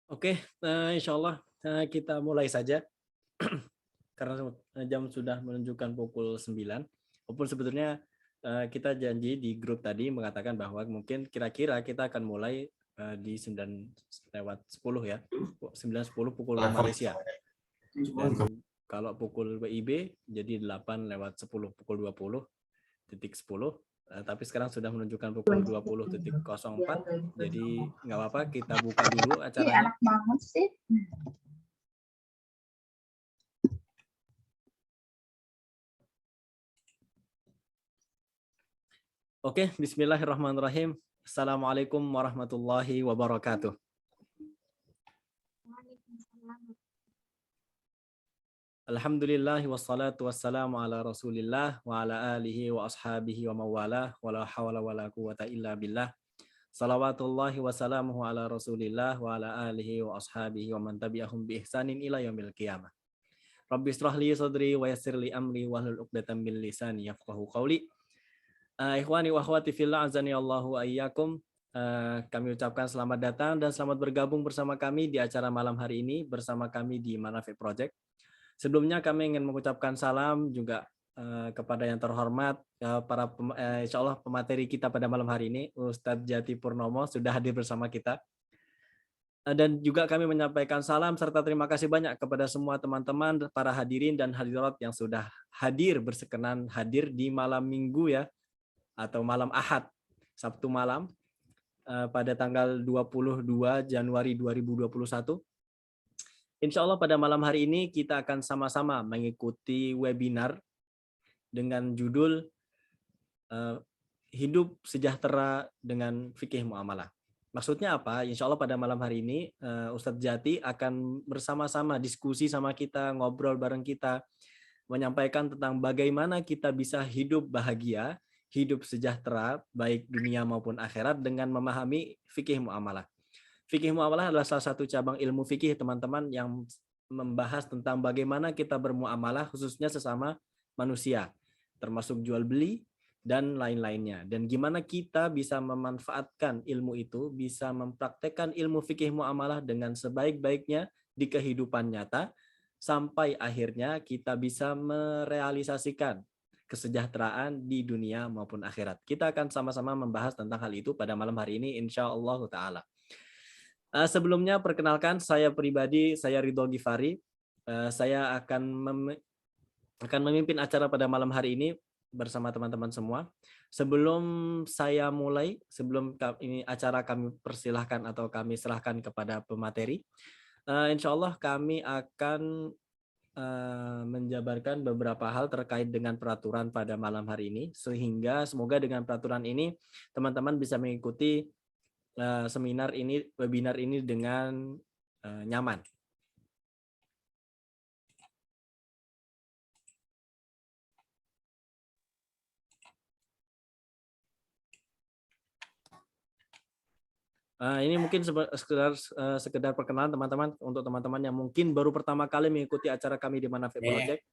Oke, insya Allah kita mulai saja karena jam sudah menunjukkan pukul 9. Walaupun sebetulnya kita janji di grup tadi mengatakan bahwa mungkin kira-kira kita akan mulai di 9:10 ya. 9:10 pukul Malaysia. Dan kalau pukul WIB jadi 8:10 pukul 20:10. Tapi sekarang sudah menunjukkan pukul 20:04. Jadi nggak apa-apa, kita buka dulu acaranya. Anak banget sih. Oke, bismillahirrahmanirrahim. Assalamualaikum warahmatullahi wabarakatuh. Alhamdulillah wassalatu wassalamu ala Rasulillah wa ala alihi wa ashabihi wa mawalah wa la hawla wa la quwata illa billah. Salawatullahi wassalamuhu ala Rasulillah wa ala alihi wa ashabihi wa man tabi'ahum bi ihsanin ila yaumil qiyamah. Rabbi israh li sadri wa yassir li amri wahlul 'uqdatam min lisani yafqahu qawli. Ikhwani wa akhwati fillah azani Allahu ayyakum. Kami ucapkan selamat datang dan selamat bergabung bersama kami di acara malam hari ini bersama kami di Manafik Project. Sebelumnya kami ingin mengucapkan salam juga kepada yang terhormat para insya Allah pemateri kita pada malam hari ini, Ustadz Jati Purnomo sudah hadir bersama kita. Dan juga kami menyampaikan salam serta terima kasih banyak kepada semua teman-teman, para hadirin dan hadirat yang sudah hadir bersekenan hadir di malam minggu ya, atau malam Ahad, Sabtu malam pada tanggal 22 Januari 2021. Insya Allah pada malam hari ini kita akan sama-sama mengikuti webinar dengan judul Hidup Sejahtera dengan Fikih Muamalah. Maksudnya apa? Insya Allah pada malam hari ini Ustadz Jati akan bersama-sama diskusi sama kita, ngobrol bareng kita, menyampaikan tentang bagaimana kita bisa hidup bahagia, hidup sejahtera, baik dunia maupun akhirat dengan memahami fikih muamalah. Fikih muamalah adalah salah satu cabang ilmu fikih teman-teman yang membahas tentang bagaimana kita bermuamalah khususnya sesama manusia, termasuk jual beli dan lain-lainnya. Dan gimana kita bisa memanfaatkan ilmu itu, bisa mempraktekkan ilmu fikih muamalah dengan sebaik-baiknya di kehidupan nyata, sampai akhirnya kita bisa merealisasikan kesejahteraan di dunia maupun akhirat. Kita akan sama-sama membahas tentang hal itu pada malam hari ini insya Allah ta'ala. Sebelumnya perkenalkan saya pribadi, saya Ridho Gifari. Saya akan memimpin acara pada malam hari ini bersama teman-teman semua. Sebelum saya mulai, sebelum ini acara kami persilahkan atau kami serahkan kepada pemateri, insya Allah kami akan menjabarkan beberapa hal terkait dengan peraturan pada malam hari ini, sehingga semoga dengan peraturan ini teman-teman bisa mengikuti webinar ini dengan nyaman. Ini mungkin sekedar perkenalan teman-teman untuk teman-teman yang mungkin baru pertama kali mengikuti acara kami di Manafik Project.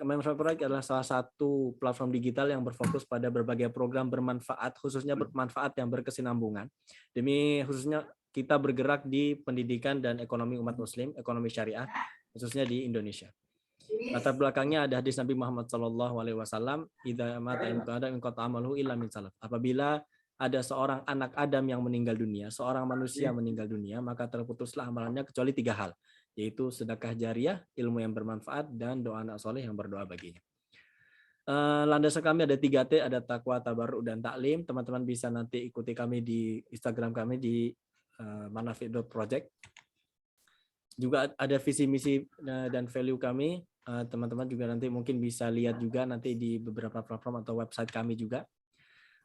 Manafik Project adalah salah satu platform digital yang berfokus pada berbagai program bermanfaat, khususnya bermanfaat yang berkesinambungan. Demi khususnya kita bergerak di pendidikan dan ekonomi umat muslim, ekonomi syariah, khususnya di Indonesia. Latar belakangnya ada hadis Nabi Muhammad SAW, apabila ada seorang anak Adam yang meninggal dunia, seorang manusia meninggal dunia, maka terputuslah amalannya kecuali 3 hal, yaitu sedekah jariah, ilmu yang bermanfaat, dan doa anak soleh yang berdoa baginya. Landasan kami ada 3T, ada takwa, tabarruk, dan taklim. Teman-teman bisa nanti ikuti kami di Instagram kami di manafik.project. Juga ada visi misi dan value kami. Teman-teman juga nanti mungkin bisa lihat juga nanti di beberapa platform atau website kami juga.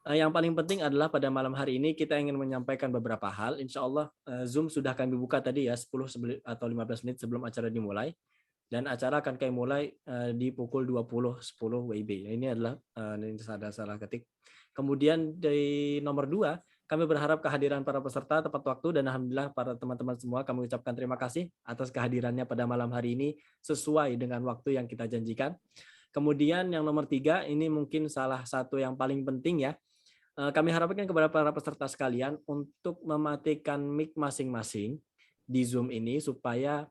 Yang paling penting adalah pada malam hari ini kita ingin menyampaikan beberapa hal. Insya Allah Zoom sudah kami buka tadi ya 10 atau 15 menit sebelum acara dimulai. Dan acara akan kami mulai di pukul 20.10 WIB. Ini adalah ada salah ketik. Kemudian di nomor 2, kami berharap kehadiran para peserta tepat waktu, dan alhamdulillah para teman-teman semua kami ucapkan terima kasih atas kehadirannya pada malam hari ini sesuai dengan waktu yang kita janjikan. Kemudian yang nomor 3, ini mungkin salah satu yang paling penting ya. Kami harapkan kepada para peserta sekalian untuk mematikan mic masing-masing di Zoom ini supaya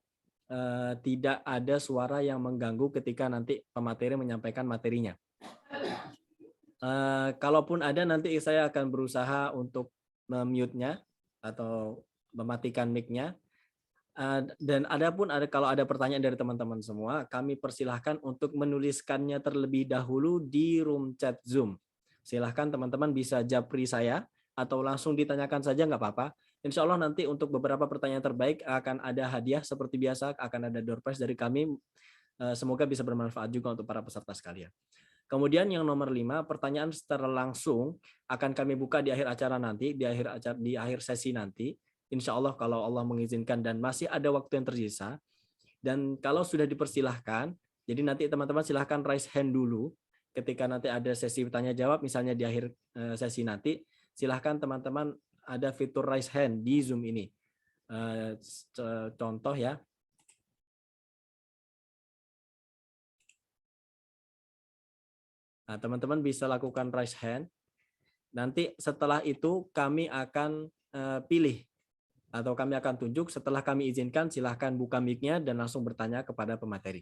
tidak ada suara yang mengganggu ketika nanti pemateri menyampaikan materinya. Kalaupun ada, nanti saya akan berusaha untuk mute-nya atau mematikan mic-nya. Dan kalau ada pertanyaan dari teman-teman semua, kami persilahkan untuk menuliskannya terlebih dahulu di room chat Zoom. Silahkan teman-teman bisa japri saya atau langsung ditanyakan saja, nggak apa-apa. Insya Allah nanti untuk beberapa pertanyaan terbaik akan ada hadiah seperti biasa, akan ada door prize dari kami. Semoga bisa bermanfaat juga untuk para peserta sekalian. Kemudian yang nomor 5, pertanyaan secara langsung akan kami buka di akhir acara nanti, di akhir sesi nanti. Insya Allah kalau Allah mengizinkan dan masih ada waktu yang tersisa. Dan kalau sudah dipersilahkan, jadi nanti teman-teman silahkan raise hand dulu. Ketika nanti ada sesi tanya jawab, misalnya di akhir sesi nanti, silahkan teman-teman ada fitur raise hand di Zoom ini. Contoh ya. Nah, teman-teman bisa lakukan raise hand. Nanti setelah itu kami akan pilih atau kami akan tunjuk. Setelah kami izinkan, silahkan buka mic-nya dan langsung bertanya kepada pemateri.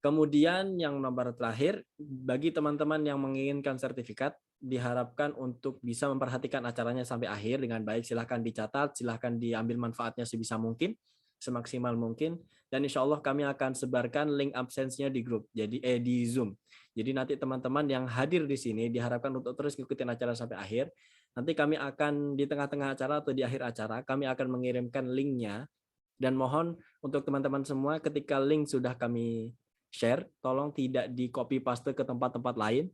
Kemudian yang nomor terakhir, bagi teman-teman yang menginginkan sertifikat, diharapkan untuk bisa memperhatikan acaranya sampai akhir dengan baik. Silahkan dicatat, silahkan diambil manfaatnya sebisa mungkin, semaksimal mungkin. Dan insya Allah kami akan sebarkan link absensinya di grup, di Zoom. Jadi nanti teman-teman yang hadir di sini diharapkan untuk terus ikutin acara sampai akhir. Nanti kami akan di tengah-tengah acara atau di akhir acara, kami akan mengirimkan linknya. Dan mohon untuk teman-teman semua, ketika link sudah kami share, tolong tidak di copy paste ke tempat-tempat lain.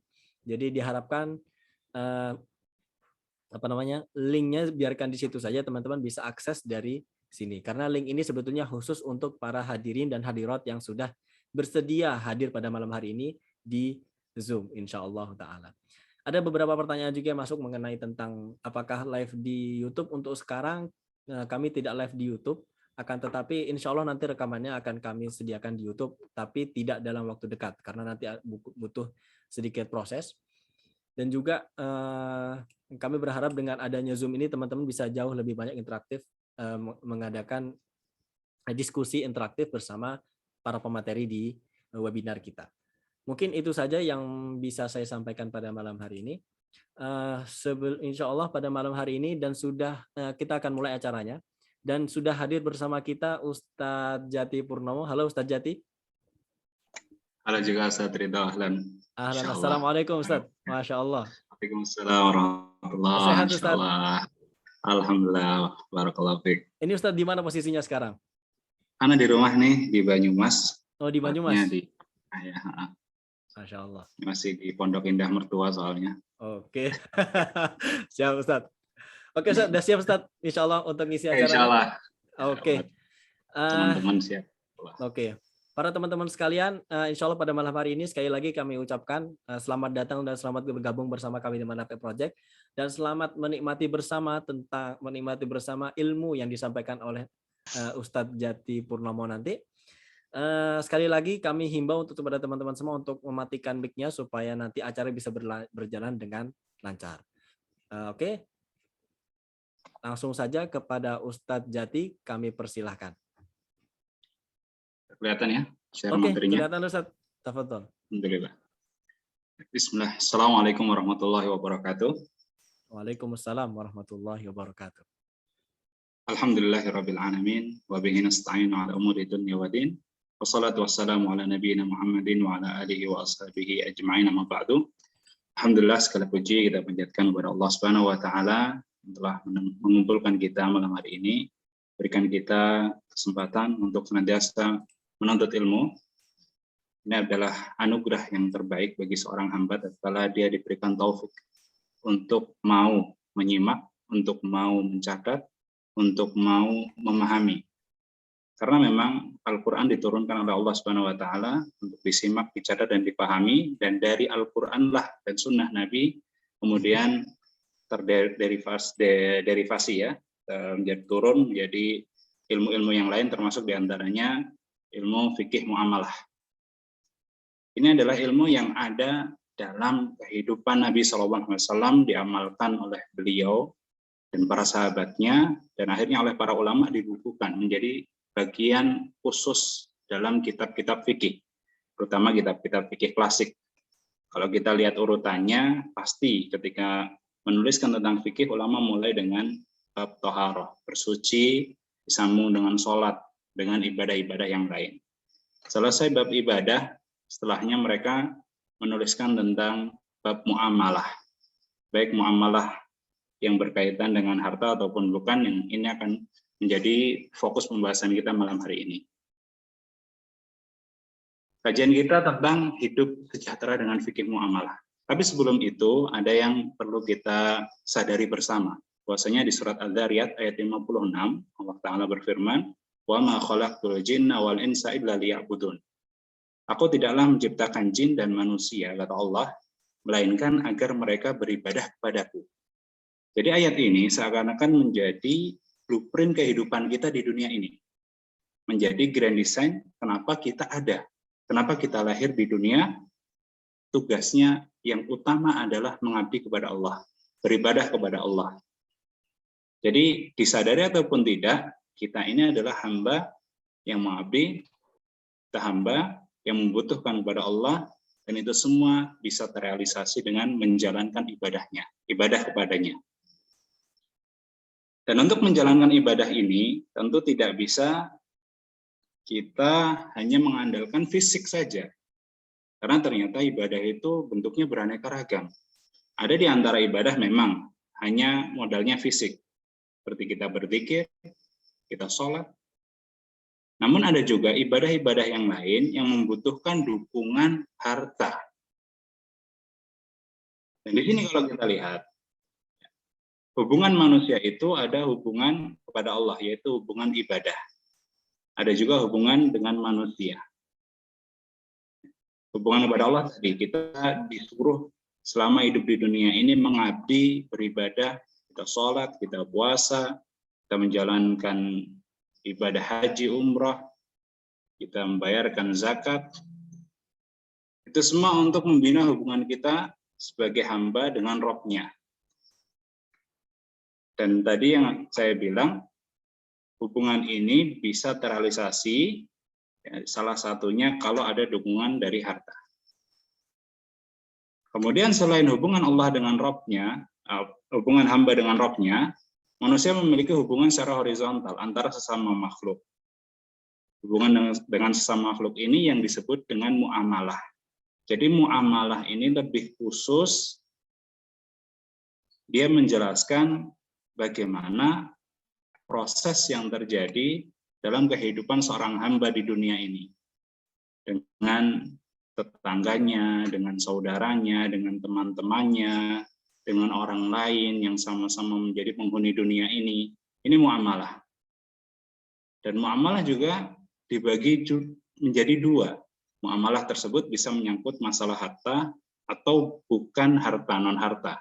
Jadi diharapkan linknya biarkan di situ saja, teman-teman bisa akses dari sini. Karena link ini sebetulnya khusus untuk para hadirin dan hadirat yang sudah bersedia hadir pada malam hari ini di Zoom, insya Allah ta'ala. Ada beberapa pertanyaan juga yang masuk mengenai tentang apakah live di YouTube. Untuk sekarang kami tidak live di YouTube, akan tetapi insya Allah nanti rekamannya akan kami sediakan di YouTube, tapi tidak dalam waktu dekat karena nanti butuh sedikit proses. Dan juga kami berharap dengan adanya Zoom ini teman-teman bisa jauh lebih banyak interaktif, mengadakan diskusi interaktif bersama para pemateri di webinar kita. Mungkin itu saja yang bisa saya sampaikan pada malam hari ini. Insya Allah pada malam hari ini dan sudah kita akan mulai acaranya. Dan sudah hadir bersama kita Ustadz Jati Purnomo. Halo Ustadz Jati. Halo juga Ustadz Ridho. Ahlan. Assalamualaikum Ustadz. Masya Allah. Waalaikumsalam warahmatullahi Sehat Ustadz. Alhamdulillah. Barakallahu fiik. Ini Ustadz di mana posisinya sekarang? Ana di rumah nih di Banyumas. Oh di Banyumas. Masya Allah. Masih di Pondok Indah Mertua soalnya. Oke. Siap Ustadz. Oke Ustadz, sudah siap Ustadz? Insya Allah untuk ngisi acara. Insya Allah. Oke. Teman-teman siap. Oke. Para teman-teman sekalian, insya Allah pada malam hari ini sekali lagi kami ucapkan selamat datang dan selamat bergabung bersama kami di Manafik Project dan selamat menikmati bersama ilmu yang disampaikan oleh Ustadz Jati Purnomo nanti. Sekali lagi kami himbau untuk kepada teman-teman semua untuk mematikan mic-nya supaya nanti acara bisa berjalan dengan lancar. Oke. Langsung saja kepada Ustadz Jati kami persilahkan. Kelihatan ya share Oke, materinya. kelihatan Ustadz. Tafadhol. Alhamdulillah. Bismillah. Assalamualaikum warahmatullahi wabarakatuh. Waalaikumsalam warahmatullahi wabarakatuh. Alhamdulillahirabbil alamin wa bihi nasta'inu ala umuri dunya waddin. Wassalatu wassalamu ala nabiyyina Muhammadin wa ala alihi wa ashabihi ajma'in amma ba'du. Alhamdulillah segala puji kita panjatkan kepada Allah Subhanahu wa taala yang telah mengumpulkan kita malam hari ini, berikan kita kesempatan untuk senantiasa menuntut ilmu. Ini adalah anugerah yang terbaik bagi seorang hamba tatkala dia diberikan taufik untuk mau menyimak, untuk mau mencatat, untuk mau memahami. Karena memang Al-Qur'an diturunkan oleh Allah Subhanahu wa taala untuk disimak, dicatat dan dipahami, dan dari Al-Qur'anlah dan sunnah Nabi kemudian derivasi ya, menjadi turun menjadi ilmu-ilmu yang lain termasuk diantaranya ilmu fikih muamalah. Ini adalah ilmu yang ada dalam kehidupan Nabi SAW, diamalkan oleh beliau dan para sahabatnya, dan akhirnya oleh para ulama dibukukan menjadi bagian khusus dalam kitab-kitab fikih, terutama kitab-kitab fikih klasik. Kalau kita lihat urutannya, pasti ketika menuliskan tentang fikih, ulama mulai dengan bab toharoh, bersuci, disambung dengan sholat, dengan ibadah-ibadah yang lain. Selesai bab ibadah, setelahnya mereka menuliskan tentang bab muamalah, baik muamalah yang berkaitan dengan harta ataupun bukan, yang ini akan menjadi fokus pembahasan kita malam hari ini. Kajian kita tentang hidup sejahtera dengan fikih muamalah. Tapi sebelum itu, ada yang perlu kita sadari bersama. Bahwasanya di surat Adz-Dzariyat ayat 56, Allah Ta'ala berfirman, "Wa ma khalaqtul jinna wal insa illa liya'budun." Aku tidaklah menciptakan jin dan manusia, kata Allah, melainkan agar mereka beribadah kepadaku. Jadi ayat ini seakan-akan menjadi blueprint kehidupan kita di dunia ini. Menjadi grand design kenapa kita ada. Kenapa kita lahir di dunia, tugasnya yang utama adalah mengabdi kepada Allah, beribadah kepada Allah. Jadi disadari ataupun tidak, kita ini adalah hamba yang mengabdi, kita hamba yang membutuhkan kepada Allah, dan itu semua bisa terrealisasi dengan menjalankan ibadahnya, ibadah kepadanya. Dan untuk menjalankan ibadah ini, tentu tidak bisa kita hanya mengandalkan fisik saja. Karena ternyata ibadah itu bentuknya beraneka ragam. Ada di antara ibadah memang hanya modalnya fisik. Seperti kita berzikir, kita sholat. Namun ada juga ibadah-ibadah yang lain yang membutuhkan dukungan harta. Dan di sini kalau kita lihat, hubungan manusia itu ada hubungan kepada Allah, yaitu hubungan ibadah. Ada juga hubungan dengan manusia. Hubungan kepada Allah tadi, kita disuruh selama hidup di dunia ini mengabdi, beribadah, kita sholat, kita puasa, kita menjalankan ibadah haji, umrah, kita membayarkan zakat. Itu semua untuk membina hubungan kita sebagai hamba dengan Rabb-Nya. Dan tadi yang saya bilang, hubungan ini bisa terrealisasi, ya, salah satunya kalau ada dukungan dari harta. Kemudian selain hubungan Allah dengan Rabb-Nya, hubungan hamba dengan Rabb-Nya, manusia memiliki hubungan secara horizontal antara sesama makhluk. Hubungan dengan sesama makhluk ini yang disebut dengan muamalah. Jadi muamalah ini lebih khusus, dia menjelaskan bagaimana proses yang terjadi dalam kehidupan seorang hamba di dunia ini. Dengan tetangganya, dengan saudaranya, dengan teman-temannya, dengan orang lain yang sama-sama menjadi penghuni dunia ini. Ini muamalah. Dan muamalah juga dibagi menjadi dua. Muamalah tersebut bisa menyangkut masalah harta atau bukan harta, non-harta.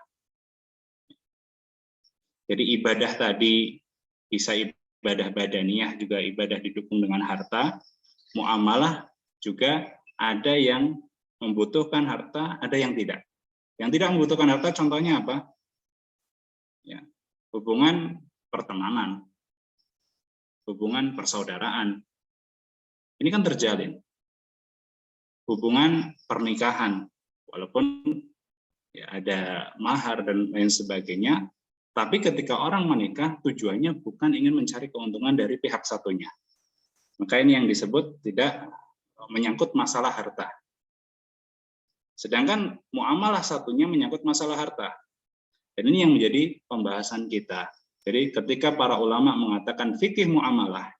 Jadi ibadah tadi bisa ibadah badaniyah, juga ibadah didukung dengan harta. Muamalah juga ada yang membutuhkan harta, ada yang tidak. Yang tidak membutuhkan harta contohnya apa? Ya, hubungan pertemanan, hubungan persaudaraan. Ini kan terjalin. Hubungan pernikahan, walaupun ya ada mahar dan lain sebagainya, tapi ketika orang menikah, tujuannya bukan ingin mencari keuntungan dari pihak satunya. Maka ini yang disebut tidak menyangkut masalah harta. Sedangkan muamalah satunya menyangkut masalah harta. Dan ini yang menjadi pembahasan kita. Jadi ketika para ulama mengatakan fikih muamalah,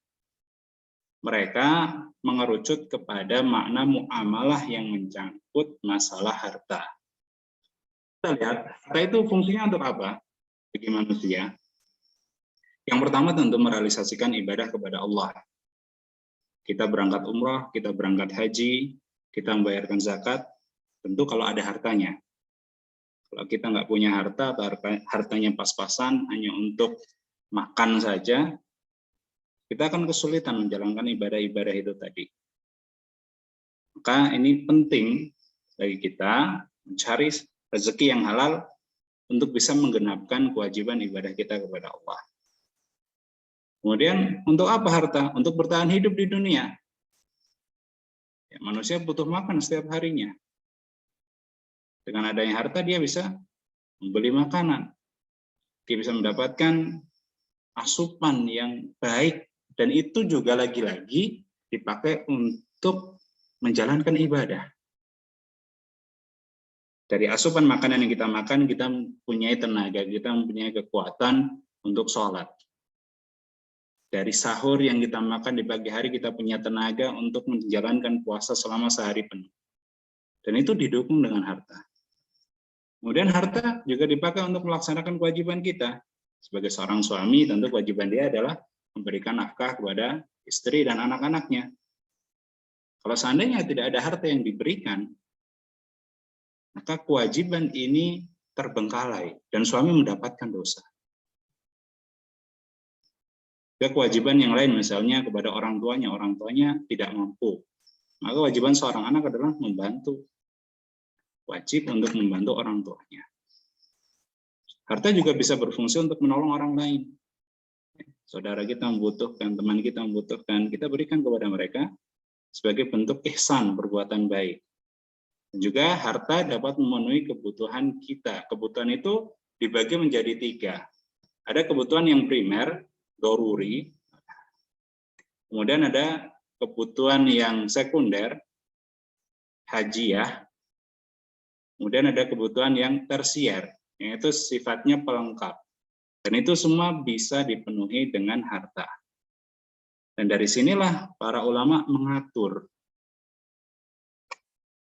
mereka mengerucut kepada makna muamalah yang menyangkut masalah harta. Kita lihat, harta itu fungsinya untuk apa? Bagi manusia. Yang pertama tentu merealisasikan ibadah kepada Allah. Kita berangkat umrah, kita berangkat haji, kita membayarkan zakat, tentu kalau ada hartanya. Kalau kita nggak punya harta, atau hartanya pas-pasan, hanya untuk makan saja, kita akan kesulitan menjalankan ibadah-ibadah itu tadi. Maka ini penting bagi kita mencari rezeki yang halal untuk bisa menggenapkan kewajiban ibadah kita kepada Allah. Kemudian untuk apa harta? Untuk bertahan hidup di dunia. Ya, manusia butuh makan setiap harinya. Dengan adanya harta dia bisa membeli makanan. Dia bisa mendapatkan asupan yang baik, dan itu juga lagi-lagi dipakai untuk menjalankan ibadah. Dari asupan makanan yang kita makan, kita mempunyai tenaga, kita mempunyai kekuatan untuk sholat. Dari sahur yang kita makan di pagi hari, kita punya tenaga untuk menjalankan puasa selama sehari penuh. Dan itu didukung dengan harta. Kemudian harta juga dipakai untuk melaksanakan kewajiban kita. Sebagai seorang suami, tentu kewajiban dia adalah memberikan nafkah kepada istri dan anak-anaknya. Kalau seandainya tidak ada harta yang diberikan, maka kewajiban ini terbengkalai dan suami mendapatkan dosa. Kewajiban yang lain misalnya kepada orang tuanya tidak mampu. Maka kewajiban seorang anak adalah membantu. Wajib untuk membantu orang tuanya. Harta juga bisa berfungsi untuk menolong orang lain. Saudara kita membutuhkan, teman kita membutuhkan, kita berikan kepada mereka sebagai bentuk ihsan, perbuatan baik. Dan juga harta dapat memenuhi kebutuhan kita. Kebutuhan itu dibagi menjadi 3. Ada kebutuhan yang primer, doruri. Kemudian ada kebutuhan yang sekunder, hajiyah. Kemudian ada kebutuhan yang tersier, yaitu sifatnya pelengkap. Dan itu semua bisa dipenuhi dengan harta. Dan dari sinilah para ulama mengatur,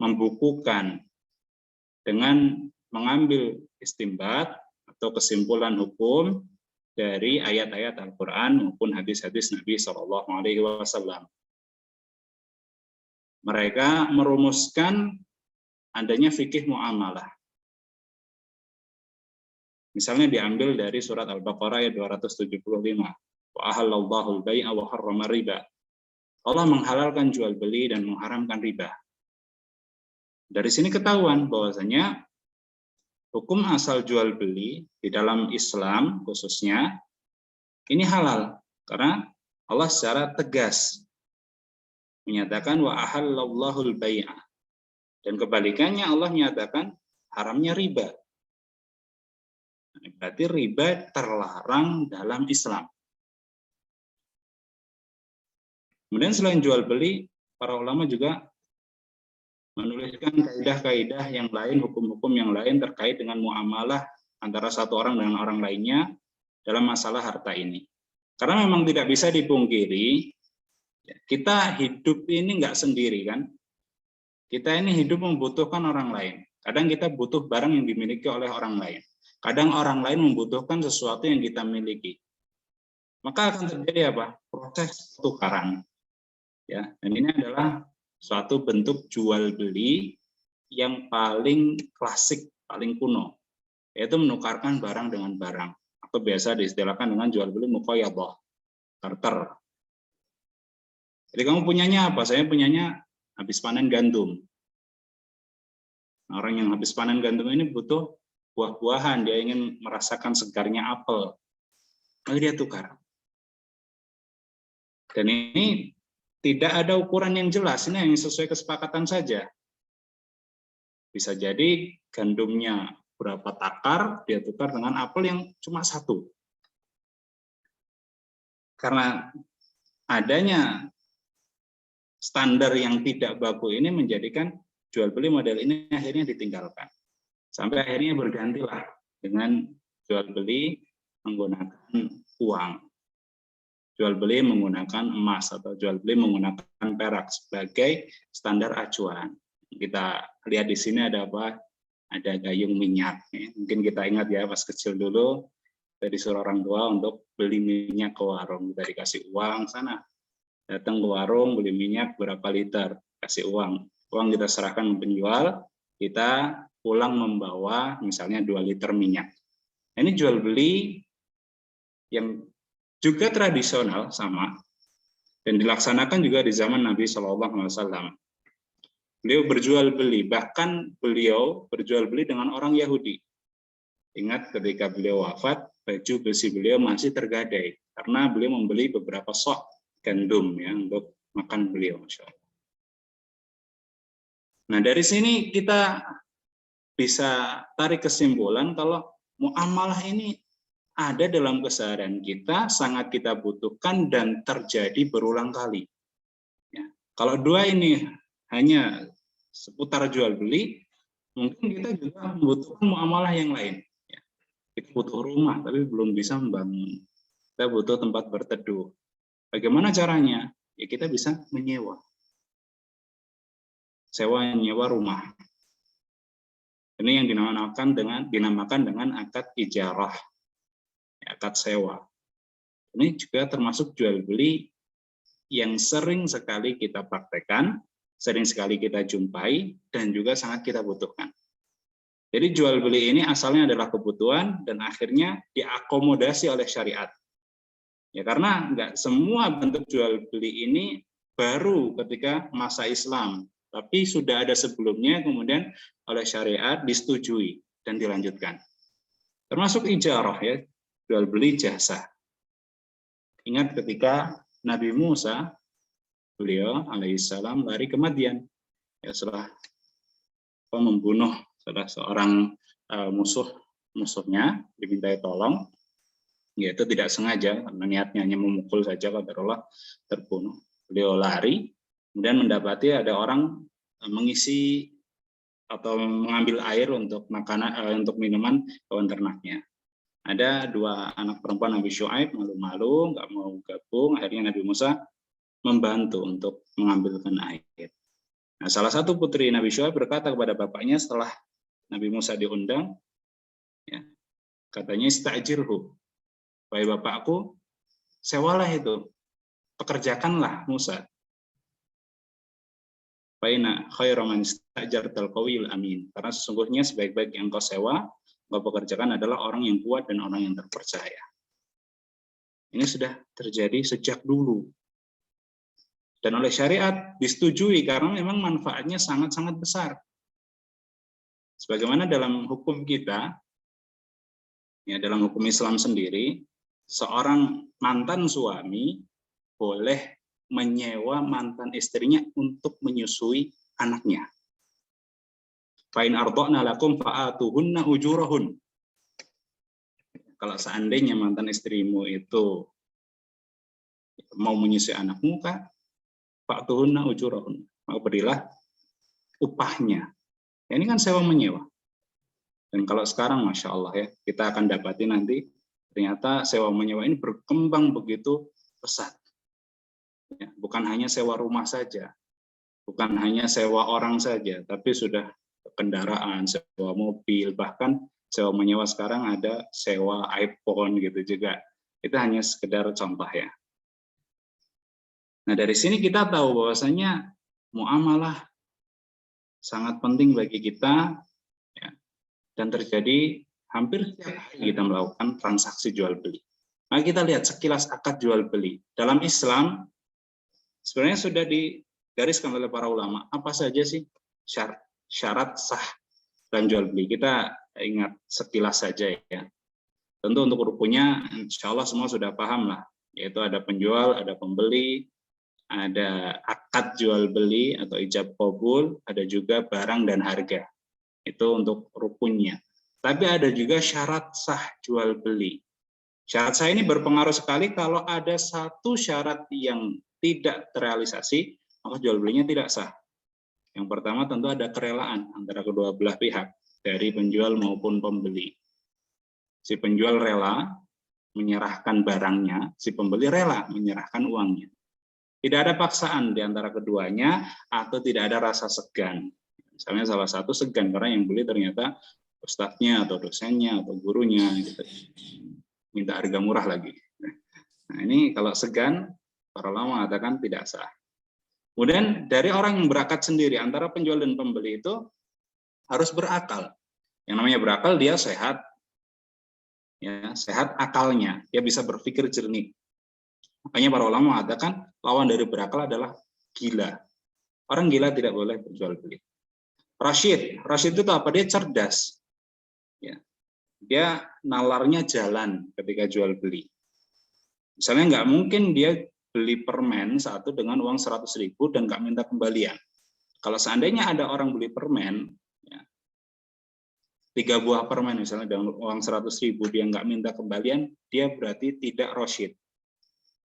membukukan dengan mengambil istimbat atau kesimpulan hukum dari ayat-ayat Al-Quran maupun hadis-hadis Nabi SAW. Mereka merumuskan adanya fikih muamalah. Misalnya diambil dari surat Al-Baqarah ayat 275. Wa ahallallahu al-bai'a wa harrama riba. Allah menghalalkan jual beli dan mengharamkan riba. Dari sini ketahuan bahwasanya hukum asal jual beli di dalam Islam khususnya ini halal karena Allah secara tegas menyatakan wa ahallallahu al-bai'a, dan kebalikannya Allah menyatakan haramnya riba. Berarti riba terlarang dalam Islam. Kemudian selain jual beli, para ulama juga menuliskan kaidah-kaidah yang lain, hukum-hukum yang lain terkait dengan muamalah antara satu orang dengan orang lainnya dalam masalah harta ini. Karena memang tidak bisa dipungkiri, kita hidup ini nggak sendiri kan. Kita ini hidup membutuhkan orang lain. Kadang kita butuh barang yang dimiliki oleh orang lain. Kadang orang lain membutuhkan sesuatu yang kita miliki. Maka akan terjadi apa? Proses tukaran. Ya, dan ini adalah suatu bentuk jual beli yang paling klasik, paling kuno, yaitu menukarkan barang dengan barang, atau biasa diistilahkan dengan jual beli muqayyadhah, barter. Jadi kamu punyanya apa? Saya punyanya habis panen gandum. Orang yang habis panen gandum ini butuh buah-buahan, dia ingin merasakan segarnya apel, lalu dia tukar. Dan ini tidak ada ukuran yang jelas, ini yang sesuai kesepakatan saja. Bisa jadi gandumnya berapa takar, dia tukar dengan apel yang cuma 1. Karena adanya standar yang tidak baku ini menjadikan jual beli model ini akhirnya ditinggalkan. Sampai akhirnya bergantilah dengan jual beli menggunakan uang. Jual beli menggunakan emas atau jual beli menggunakan perak sebagai standar acuan. Kita lihat di sini ada apa? Ada gayung minyak. Mungkin kita ingat ya pas kecil dulu kita disuruh orang tua untuk beli minyak ke warung. Kita dikasih uang sana. Datang ke warung beli minyak berapa liter, kasih uang. Uang kita serahkan ke penjual, kita pulang membawa misalnya 2 liter minyak. Ini jual beli yang juga tradisional sama dan dilaksanakan juga di zaman Nabi SAW. Beliau berjual beli, bahkan beliau berjual beli dengan orang Yahudi. Ingat ketika beliau wafat, baju besi beliau masih tergadai karena beliau membeli beberapa sok gandum ya untuk makan beliau, Masya Allah. Nah, dari sini kita bisa tarik kesimpulan kalau muamalah ini ada dalam keseharian kita, sangat kita butuhkan dan terjadi berulang kali. Ya. Kalau dua ini hanya seputar jual beli, mungkin kita juga membutuhkan muamalah yang lain. Ya. Kita butuh rumah, tapi belum bisa membangun. Kita butuh tempat berteduh. Bagaimana caranya? Ya kita bisa menyewa. Sewa nyewa rumah. Ini yang dinamakan dengan akad ijarah, akad sewa. Ini juga termasuk jual beli yang sering sekali kita praktekkan, sering sekali kita jumpai, dan juga sangat kita butuhkan. Jadi jual beli ini asalnya adalah kebutuhan dan akhirnya diakomodasi oleh syariat. Ya karena nggak semua bentuk jual beli ini baru ketika masa Islam, tapi sudah ada sebelumnya, kemudian oleh syariat disetujui dan dilanjutkan. Termasuk ijarah ya, jual beli jasa. Ingat ketika Nabi Musa, beliau alaihissalam lari ke Madian, ya setelah membunuh salah seorang musuhnya, dimintai tolong, yaitu tidak sengaja, karena niatnya hanya memukul saja, qadarullah terbunuh. Beliau lari, kemudian mendapati ada orang mengisi atau mengambil air untuk makanan, untuk minuman hewan ternaknya. Ada dua anak perempuan Nabi Syuaib malu-malu, nggak mau gabung. Akhirnya Nabi Musa membantu untuk mengambilkan air. Nah, salah satu putri Nabi Syuaib berkata kepada bapaknya setelah Nabi Musa diundang, ya, katanya istajirhu, wahai bapakku, sewalah itu, pekerjakanlah Musa. Faina khairu man istajartal qawiyul amin. Karena sesungguhnya sebaik-baik yang kau sewa, kau pekerjakan adalah orang yang kuat dan orang yang terpercaya. Ini sudah terjadi sejak dulu. Dan oleh syariat disetujui karena memang manfaatnya sangat-sangat besar. Sebagaimana dalam hukum kita, ya dalam hukum Islam sendiri, seorang mantan suami boleh menyewa mantan istrinya untuk menyusui anaknya. Fa in arda'na lakum fa'atuhunna ujurahun. Kalau seandainya mantan istrimu itu mau menyusui anakmu, fa'atuhunna ujurahun, maka berilah upahnya. Ini kan sewa menyewa. Dan kalau sekarang, Masya Allah ya, kita akan dapati nanti ternyata sewa menyewa ini berkembang begitu pesat. Ya, bukan hanya sewa rumah saja, bukan hanya sewa orang saja, tapi sudah kendaraan, sewa mobil, bahkan sewa menyewa sekarang ada sewa iPhone gitu juga. Itu hanya sekedar contoh ya. Nah dari sini kita tahu bahwasanya muamalah sangat penting bagi kita, ya, dan terjadi hampir setiap hari kita melakukan transaksi jual beli. Maka kita lihat sekilas akad jual beli dalam Islam. Sebenarnya sudah digariskan oleh para ulama, apa saja sih syarat sah dan jual beli. Kita ingat sekilas saja ya. Tentu untuk rukunnya, insya Allah semua sudah paham lah. Yaitu ada penjual, ada pembeli, ada akad jual beli atau ijab qabul, ada juga barang dan harga. Itu untuk rukunnya. Tapi ada juga syarat sah jual beli. Syarat sah ini berpengaruh sekali kalau ada satu syarat yang tidak terrealisasi, maka jual belinya tidak sah. Yang pertama tentu ada kerelaan antara kedua belah pihak, dari penjual maupun pembeli. Si penjual rela menyerahkan barangnya, si pembeli rela menyerahkan uangnya. Tidak ada paksaan di antara keduanya atau tidak ada rasa segan. Misalnya salah satu segan karena yang beli ternyata ustadznya atau dosennya atau gurunya gitu. Minta harga murah lagi. Nah, ini kalau segan, para ulama mengatakan tidak sah. Kemudian dari orang yang berakad sendiri antara penjual dan pembeli itu harus berakal. Yang namanya berakal dia sehat, ya sehat akalnya, dia bisa berpikir jernih. Makanya para ulama mengatakan lawan dari berakal adalah gila. Orang gila tidak boleh berjual beli. Rasyid itu apa? Dia cerdas. Ya. dia nalarnya jalan ketika jual beli. Misalnya nggak mungkin dia beli permen satu dengan uang 100.000 dan nggak minta kembalian. Kalau seandainya ada orang beli permen, ya, 3 buah permen misalnya dengan uang 100.000 dia nggak minta kembalian, dia berarti tidak rosyid.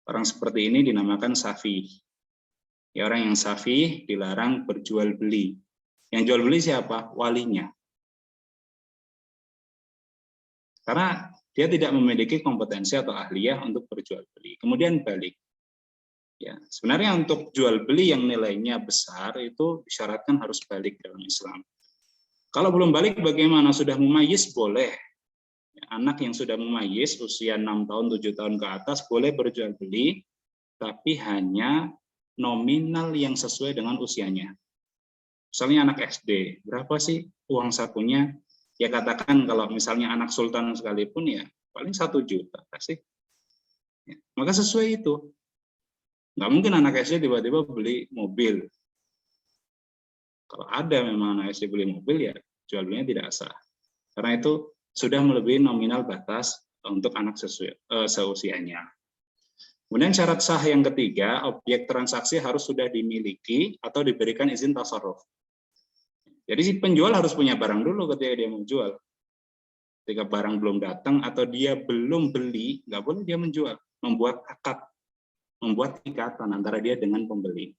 Orang seperti ini dinamakan safi. Ya, orang yang safi dilarang berjual beli. Yang jual beli siapa? Walinya. Karena dia tidak memiliki kompetensi atau ahliyah untuk berjual beli. Kemudian balik. Ya, sebenarnya untuk jual beli yang nilainya besar itu disyaratkan harus balik dalam Islam. Kalau belum balik bagaimana? Sudah mumayyiz boleh. Ya, anak yang sudah mumayyiz usia 6 tahun, 7 tahun ke atas boleh berjual beli, tapi hanya nominal yang sesuai dengan usianya. Misalnya anak SD, berapa sih uang sakunya? Ya katakan kalau misalnya anak sultan sekalipun ya paling 1 juta kasih. Ya, maka sesuai itu. Nggak mungkin anak SD tiba-tiba beli mobil. Kalau ada memang anak SD beli mobil ya jual belinya tidak sah. Karena itu sudah melebihi nominal batas untuk anak seusianya. Kemudian syarat sah yang ketiga, objek transaksi harus sudah dimiliki atau diberikan izin tasarruf. Jadi si penjual harus punya barang dulu ketika dia mau jual. Ketika barang belum datang atau dia belum beli, nggak boleh dia menjual. Membuat akad, membuat ikatan antara dia dengan pembeli.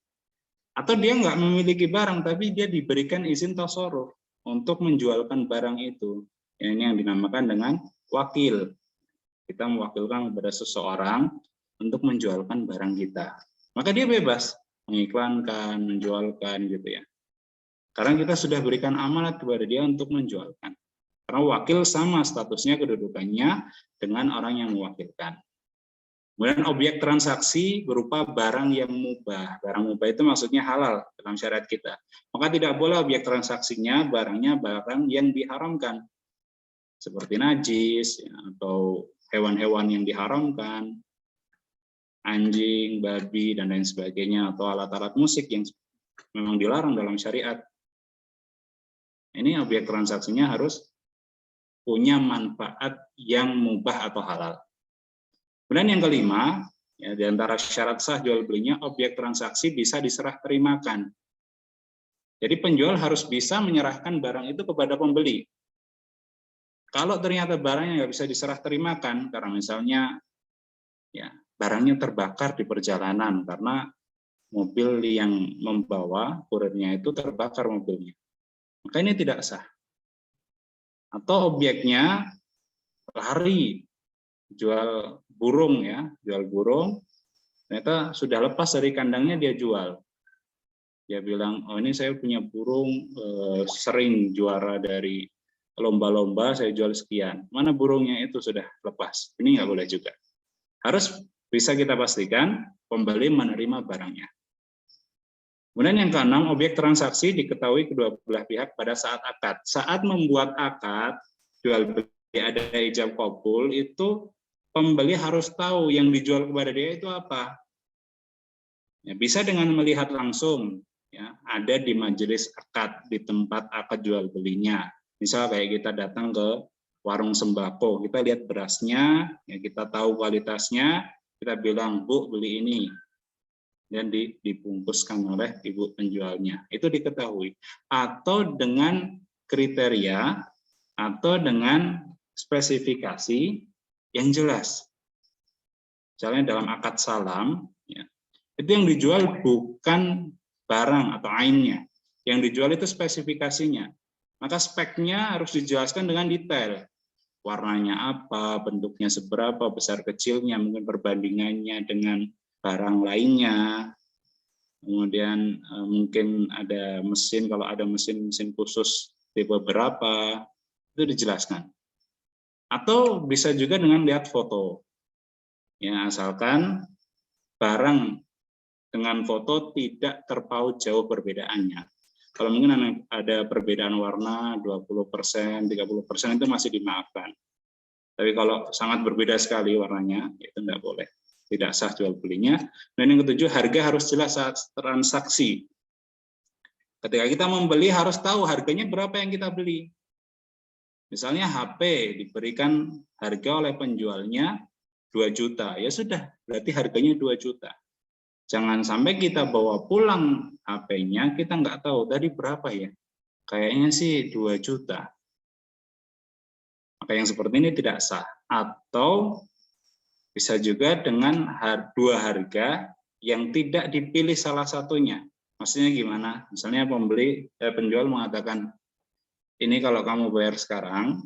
Atau dia nggak memiliki barang, tapi dia diberikan izin tasarruf untuk menjualkan barang itu. Ini yang dinamakan dengan wakil. Kita mewakilkan kepada seseorang untuk menjualkan barang kita. Maka dia bebas mengiklankan, menjualkan gitu ya. Karena kita sudah berikan amanat kepada dia untuk menjualkan. Karena wakil sama statusnya, kedudukannya dengan orang yang mewakilkan. Kemudian objek transaksi berupa barang yang mubah. Barang mubah itu maksudnya halal dalam syariat kita. Maka tidak boleh objek transaksinya barangnya barang yang diharamkan. Seperti najis ya, atau hewan-hewan yang diharamkan, anjing, babi, dan lain sebagainya, atau alat-alat musik yang memang dilarang dalam syariat. Ini objek transaksinya harus punya manfaat yang mubah atau halal. Kemudian yang kelima, ya, di antara syarat sah jual belinya, objek transaksi bisa diserah terimakan. Jadi penjual harus bisa menyerahkan barang itu kepada pembeli. Kalau ternyata barangnya nggak bisa diserah terimakan, karena misalnya ya barangnya terbakar di perjalanan karena mobil yang membawa kurirnya itu terbakar mobilnya, maka ini tidak sah. Atau objeknya lari, jual burung ya, jual burung, ternyata sudah lepas dari kandangnya dia jual. Dia bilang, oh ini saya punya burung sering juara dari lomba-lomba, saya jual sekian. Mana burungnya itu sudah lepas? Ini nggak boleh juga. Harus bisa kita pastikan pembeli menerima barangnya. Kemudian yang keenam, objek transaksi diketahui kedua belah pihak pada saat akad. Saat membuat akad, jual beli ada ijab qabul, itu pembeli harus tahu yang dijual kepada dia itu apa. Ya, bisa dengan melihat langsung, ya, ada di majelis akad, di tempat akad jual belinya. Misal kayak kita datang ke warung sembako, kita lihat berasnya, ya, kita tahu kualitasnya, kita bilang, Bu, beli ini. Dan dibungkuskan oleh ibu penjualnya. Itu diketahui. Atau dengan kriteria, atau dengan spesifikasi yang jelas. Misalnya dalam akad salam, ya, itu yang dijual bukan barang atau ainnya. Yang dijual itu spesifikasinya. Maka speknya harus dijelaskan dengan detail. Warnanya apa, bentuknya seberapa, besar kecilnya, mungkin perbandingannya dengan barang lainnya. Kemudian mungkin ada mesin, kalau ada mesin khusus tipe berapa, itu dijelaskan. Atau bisa juga dengan lihat foto. Ya, asalkan barang dengan foto tidak terpaut jauh perbedaannya. Kalau mungkin ada perbedaan warna 20%, 30% itu masih dimaafkan. Tapi kalau sangat berbeda sekali warnanya, itu tidak boleh. Tidak sah jual belinya. Dan yang ketujuh, harga harus jelas saat transaksi. Ketika kita membeli harus tahu harganya berapa yang kita beli. Misalnya HP diberikan harga oleh penjualnya 2 juta, ya sudah, berarti harganya 2 juta. Jangan sampai kita bawa pulang HP-nya, kita nggak tahu tadi berapa ya. Kayaknya sih 2 juta. Maka yang seperti ini tidak sah. Atau bisa juga dengan dua harga yang tidak dipilih salah satunya. Maksudnya gimana? Misalnya penjual mengatakan, ini kalau kamu bayar sekarang,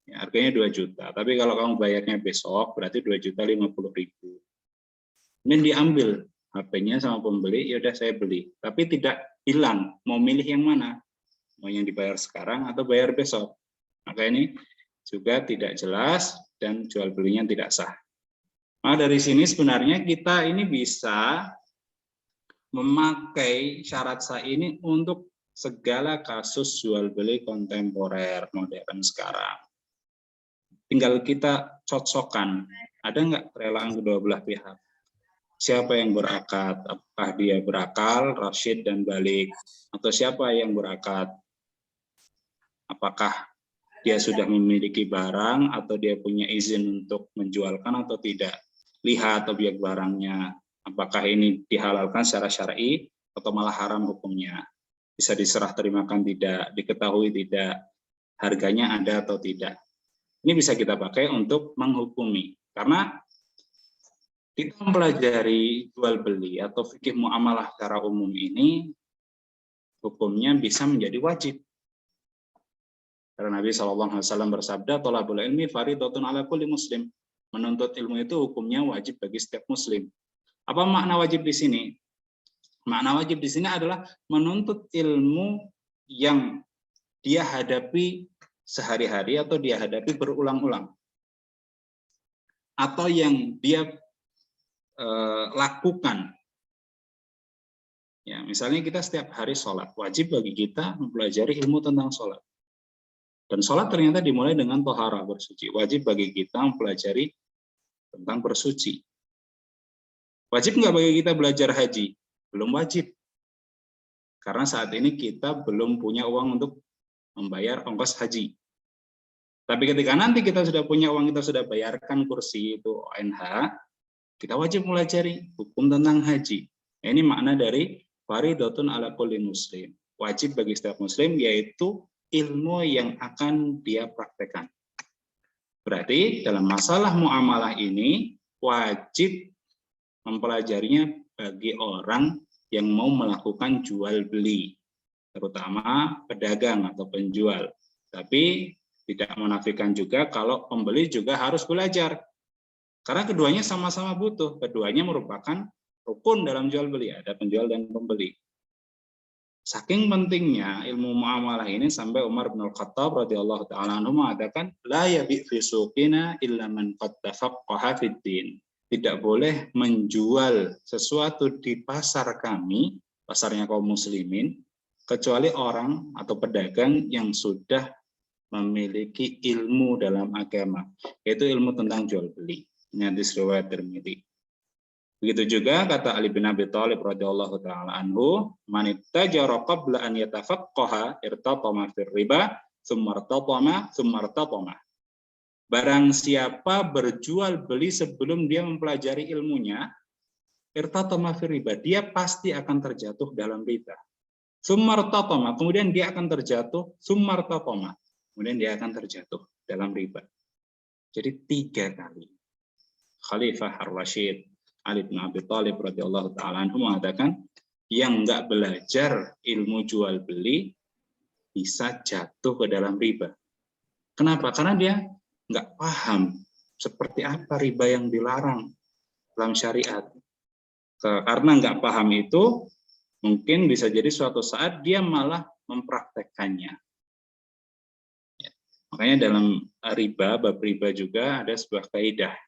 ya, harganya 2 juta. Tapi kalau kamu bayarnya besok, berarti 2.050.000. Ini diambil HP-nya sama pembeli, ya udah saya beli. Tapi tidak bilang mau milih yang mana, mau yang dibayar sekarang atau bayar besok. Maka ini juga tidak jelas dan jual belinya tidak sah. Nah, dari sini sebenarnya kita ini bisa memakai syarat sah ini untuk segala kasus jual beli kontemporer modern sekarang. Tinggal kita cocokkan, ada nggak kerelaan kedua belah pihak? Siapa yang berakad? Apakah dia berakal, rasyid dan balik? Atau siapa yang berakad? Apakah dia sudah memiliki barang atau dia punya izin untuk menjualkan atau tidak? Lihat objek barangnya, apakah ini dihalalkan secara syar'i atau malah haram hukumnya? Bisa diserah terimakan tidak, diketahui tidak, harganya ada atau tidak. Ini bisa kita pakai untuk menghukumi. Karena kita mempelajari jual beli atau fikih muamalah secara umum ini, hukumnya bisa menjadi wajib. Karena Nabi SAW bersabda, "Thalabul ilmi fardhatun 'ala kulli muslim." Menuntut ilmu itu hukumnya wajib bagi setiap muslim. Apa makna wajib di sini? Makna wajib di sini adalah menuntut ilmu yang dia hadapi sehari-hari atau dia hadapi berulang-ulang. Atau yang dia lakukan. Ya, misalnya kita setiap hari sholat, wajib bagi kita mempelajari ilmu tentang sholat. Dan sholat ternyata dimulai dengan tohara, bersuci. Wajib bagi kita mempelajari tentang bersuci. Wajib nggak bagi kita belajar haji? Belum wajib. Karena saat ini kita belum punya uang untuk membayar ongkos haji. Tapi ketika nanti kita sudah punya uang, kita sudah bayarkan kursi itu ONH, kita wajib mempelajari hukum tentang haji. Ini makna dari fardhatun 'ala kulli muslim. Wajib bagi setiap muslim, yaitu ilmu yang akan dia praktekkan. Berarti dalam masalah muamalah ini wajib mempelajarinya bagi orang yang mau melakukan jual beli, terutama pedagang atau penjual. Tapi tidak menafikan juga kalau pembeli juga harus belajar. Karena keduanya sama-sama butuh, keduanya merupakan rukun dalam jual beli, ada penjual dan pembeli. Saking pentingnya ilmu muamalah ini sampai Umar bin Khattab radhiyallahu taala anhu mengatakan, la yabi fi suqina illa man qad tafaqqaha fid din. Tidak boleh menjual sesuatu di pasar kami, pasarnya kaum muslimin, kecuali orang atau pedagang yang sudah memiliki ilmu dalam agama, yaitu ilmu tentang jual beli. Ini hadis riwayat Tirmidzi. Begitu juga kata Ali bin Abi Thalib radhiyallahu taala anhu, "Man ittajara qabla an yatafaqqaha irtatama fir riba, tsumma irtatama." Barang siapa berjual beli sebelum dia mempelajari ilmunya, irtatama fir riba, dia pasti akan terjatuh dalam riba. Tsumma irtatama, kemudian dia akan terjatuh, tsumma irtatama, kemudian dia akan terjatuh dalam riba. Jadi 3 kali. Khalifah Ar-Rasyid Ali bin Abi Thalib radhiyallahu taala anhu mengatakan, yang enggak belajar ilmu jual beli bisa jatuh ke dalam riba. Kenapa? Karena dia enggak paham seperti apa riba yang dilarang dalam syariat. Karena enggak paham itu, mungkin bisa jadi suatu saat dia malah mempraktekkannya. Makanya dalam riba, bab riba juga ada sebuah kaidah.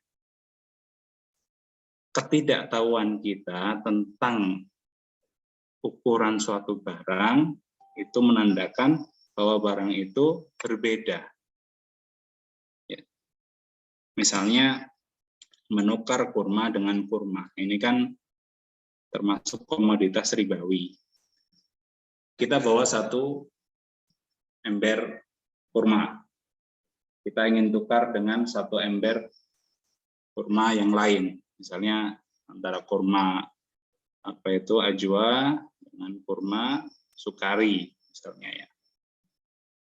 Ketidaktahuan kita tentang ukuran suatu barang itu menandakan bahwa barang itu berbeda. Ya. Misalnya menukar kurma dengan kurma, ini kan termasuk komoditas ribawi. Kita bawa 1 ember kurma, kita ingin tukar dengan satu ember kurma yang lain, misalnya antara kurma ajwa dengan kurma sukari misalnya ya.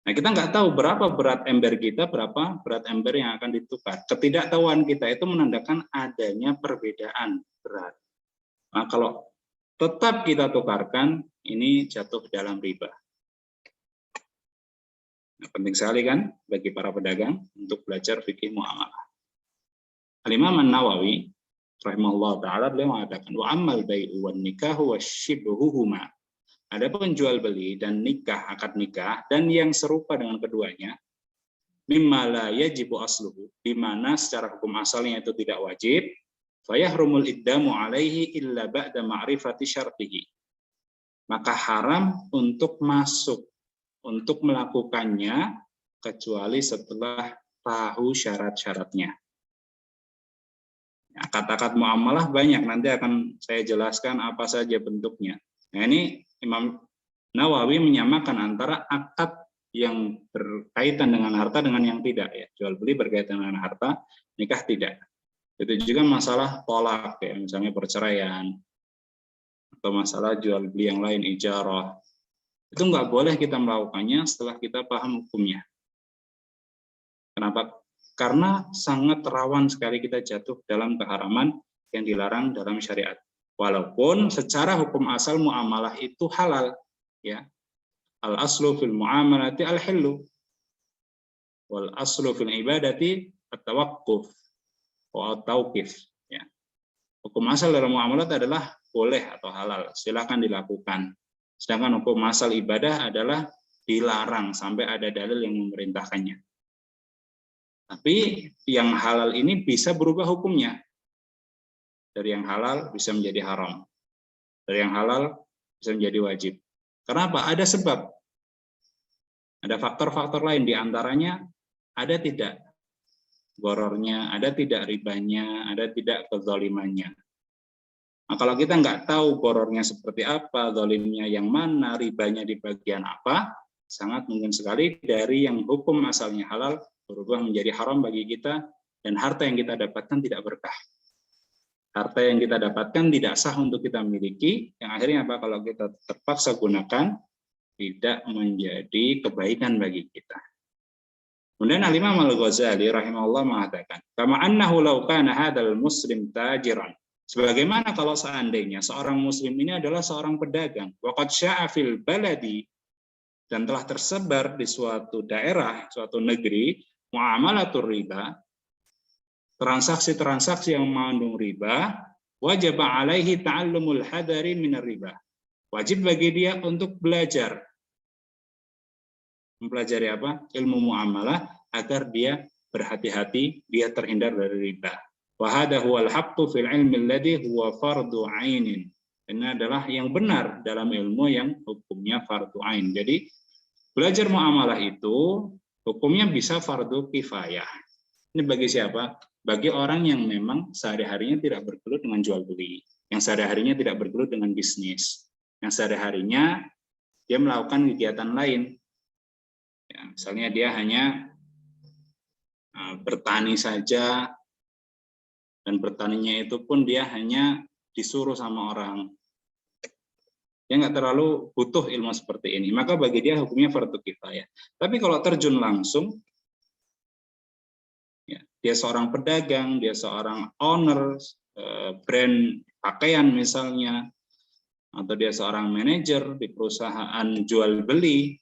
Nah, kita nggak tahu berapa berat ember kita, berapa berat ember yang akan ditukar. Ketidaktahuan kita itu menandakan adanya perbedaan berat. Nah, kalau tetap kita tukarkan, ini jatuh dalam riba. Nah, penting sekali kan bagi para pedagang untuk belajar fikih muamalah. Al-Imam An-Nawawi rahimahullah ta'ala beliau mengatakan wa ammal bai'u wan nikahu wasyibhuhuma. Adapun jual beli dan nikah, akad nikah dan yang serupa dengan keduanya, mimma la yajibu asluhu, di mana secara hukum asalnya itu tidak wajib, fayahrumul iddamu alaihi illa ba'da ma'rifati syartihi. Maka haram untuk masuk, untuk melakukannya kecuali setelah tahu syarat-syaratnya. Akad-akad muamalah banyak, nanti akan saya jelaskan apa saja bentuknya. Nah, ini Imam Nawawi menyamakan antara akad yang berkaitan dengan harta dengan yang tidak ya. Jual beli berkaitan dengan harta, nikah tidak. Itu juga masalah tolak ya, misalnya perceraian atau masalah jual beli yang lain ijarah. Itu nggak boleh kita melakukannya setelah kita paham hukumnya. Kenapa? Karena sangat rawan sekali kita jatuh dalam keharaman yang dilarang dalam syariat. Walaupun secara hukum asal muamalah itu halal, ya. Al aslu fil muamalati al hillu, wal aslu fil ibadati at-tawaqquf wa at-tauqif. Ya. Hukum asal dalam muamalat adalah boleh atau halal, silakan dilakukan. Sedangkan hukum asal ibadah adalah dilarang sampai ada dalil yang memerintahkannya. Tapi yang halal ini bisa berubah hukumnya. Dari yang halal bisa menjadi haram. Dari yang halal bisa menjadi wajib. Kenapa? Ada sebab. Ada faktor-faktor lain, diantaranya ada tidak gorornya, ada tidak ribanya, ada tidak kezalimannya. Nah, kalau kita nggak tahu gorornya seperti apa, zalimnya yang mana, ribanya di bagian apa, sangat mungkin sekali dari yang hukum asalnya halal berubah menjadi haram bagi kita, dan harta yang kita dapatkan tidak berkah. Harta yang kita dapatkan tidak sah untuk kita miliki, yang akhirnya apa? Kalau kita terpaksa gunakan, tidak menjadi kebaikan bagi kita. Kemudian Al-Imam Al-Ghazali rahimahullah mengatakan, kama annahu law kana hadzal muslim tajiran. Sebagaimana kalau seandainya seorang muslim ini adalah seorang pedagang, waqad sya'a fil baladi, dan telah tersebar di suatu daerah, suatu negeri, muamalatur riba, transaksi-transaksi yang mengandung riba, wajib alaihi ta'allumul hadari minar riba. Wajib bagi dia untuk belajar. Mempelajari apa? Ilmu muamalah agar dia berhati-hati, dia terhindar dari riba. Wa hadha huwal haqqu fil ilmi alladhi huwa fardhu 'ainin. Ini adalah yang benar dalam ilmu yang hukumnya fardhu 'ain. Jadi belajar muamalah itu hukumnya bisa fardu kifayah. Ini bagi siapa? Bagi orang yang memang sehari-harinya tidak bergelut dengan jual beli, yang sehari-harinya tidak bergelut dengan bisnis, yang sehari-harinya dia melakukan kegiatan lain. Ya, misalnya dia hanya bertani saja, dan bertaninya itu pun dia hanya disuruh sama orang. Dia nggak terlalu butuh ilmu seperti ini, maka bagi dia hukumnya fardu kifayah. Tapi kalau terjun langsung, ya, dia seorang pedagang, dia seorang owner brand pakaian misalnya, atau dia seorang manajer di perusahaan jual beli,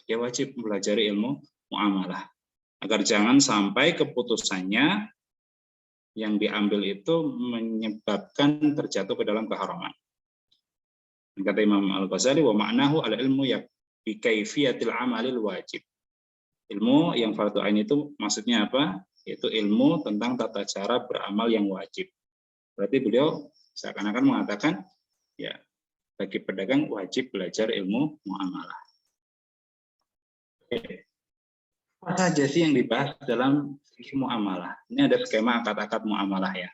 dia wajib mempelajari ilmu muamalah agar jangan sampai keputusannya yang diambil itu menyebabkan terjatuh ke dalam keharaman. Kata Imam Al-Ghazali, wa ma'nahu al-ilmu ya bi kaifiyatil amalil wajib. Ilmu yang fardu ain itu maksudnya apa? Yaitu ilmu tentang tata cara beramal yang wajib. Berarti beliau seakan-akan mengatakan, ya, bagi pedagang wajib belajar ilmu muamalah. Apa saja sih yang dibahas dalam fikih muamalah? Ini ada skema akad-akad muamalah ya.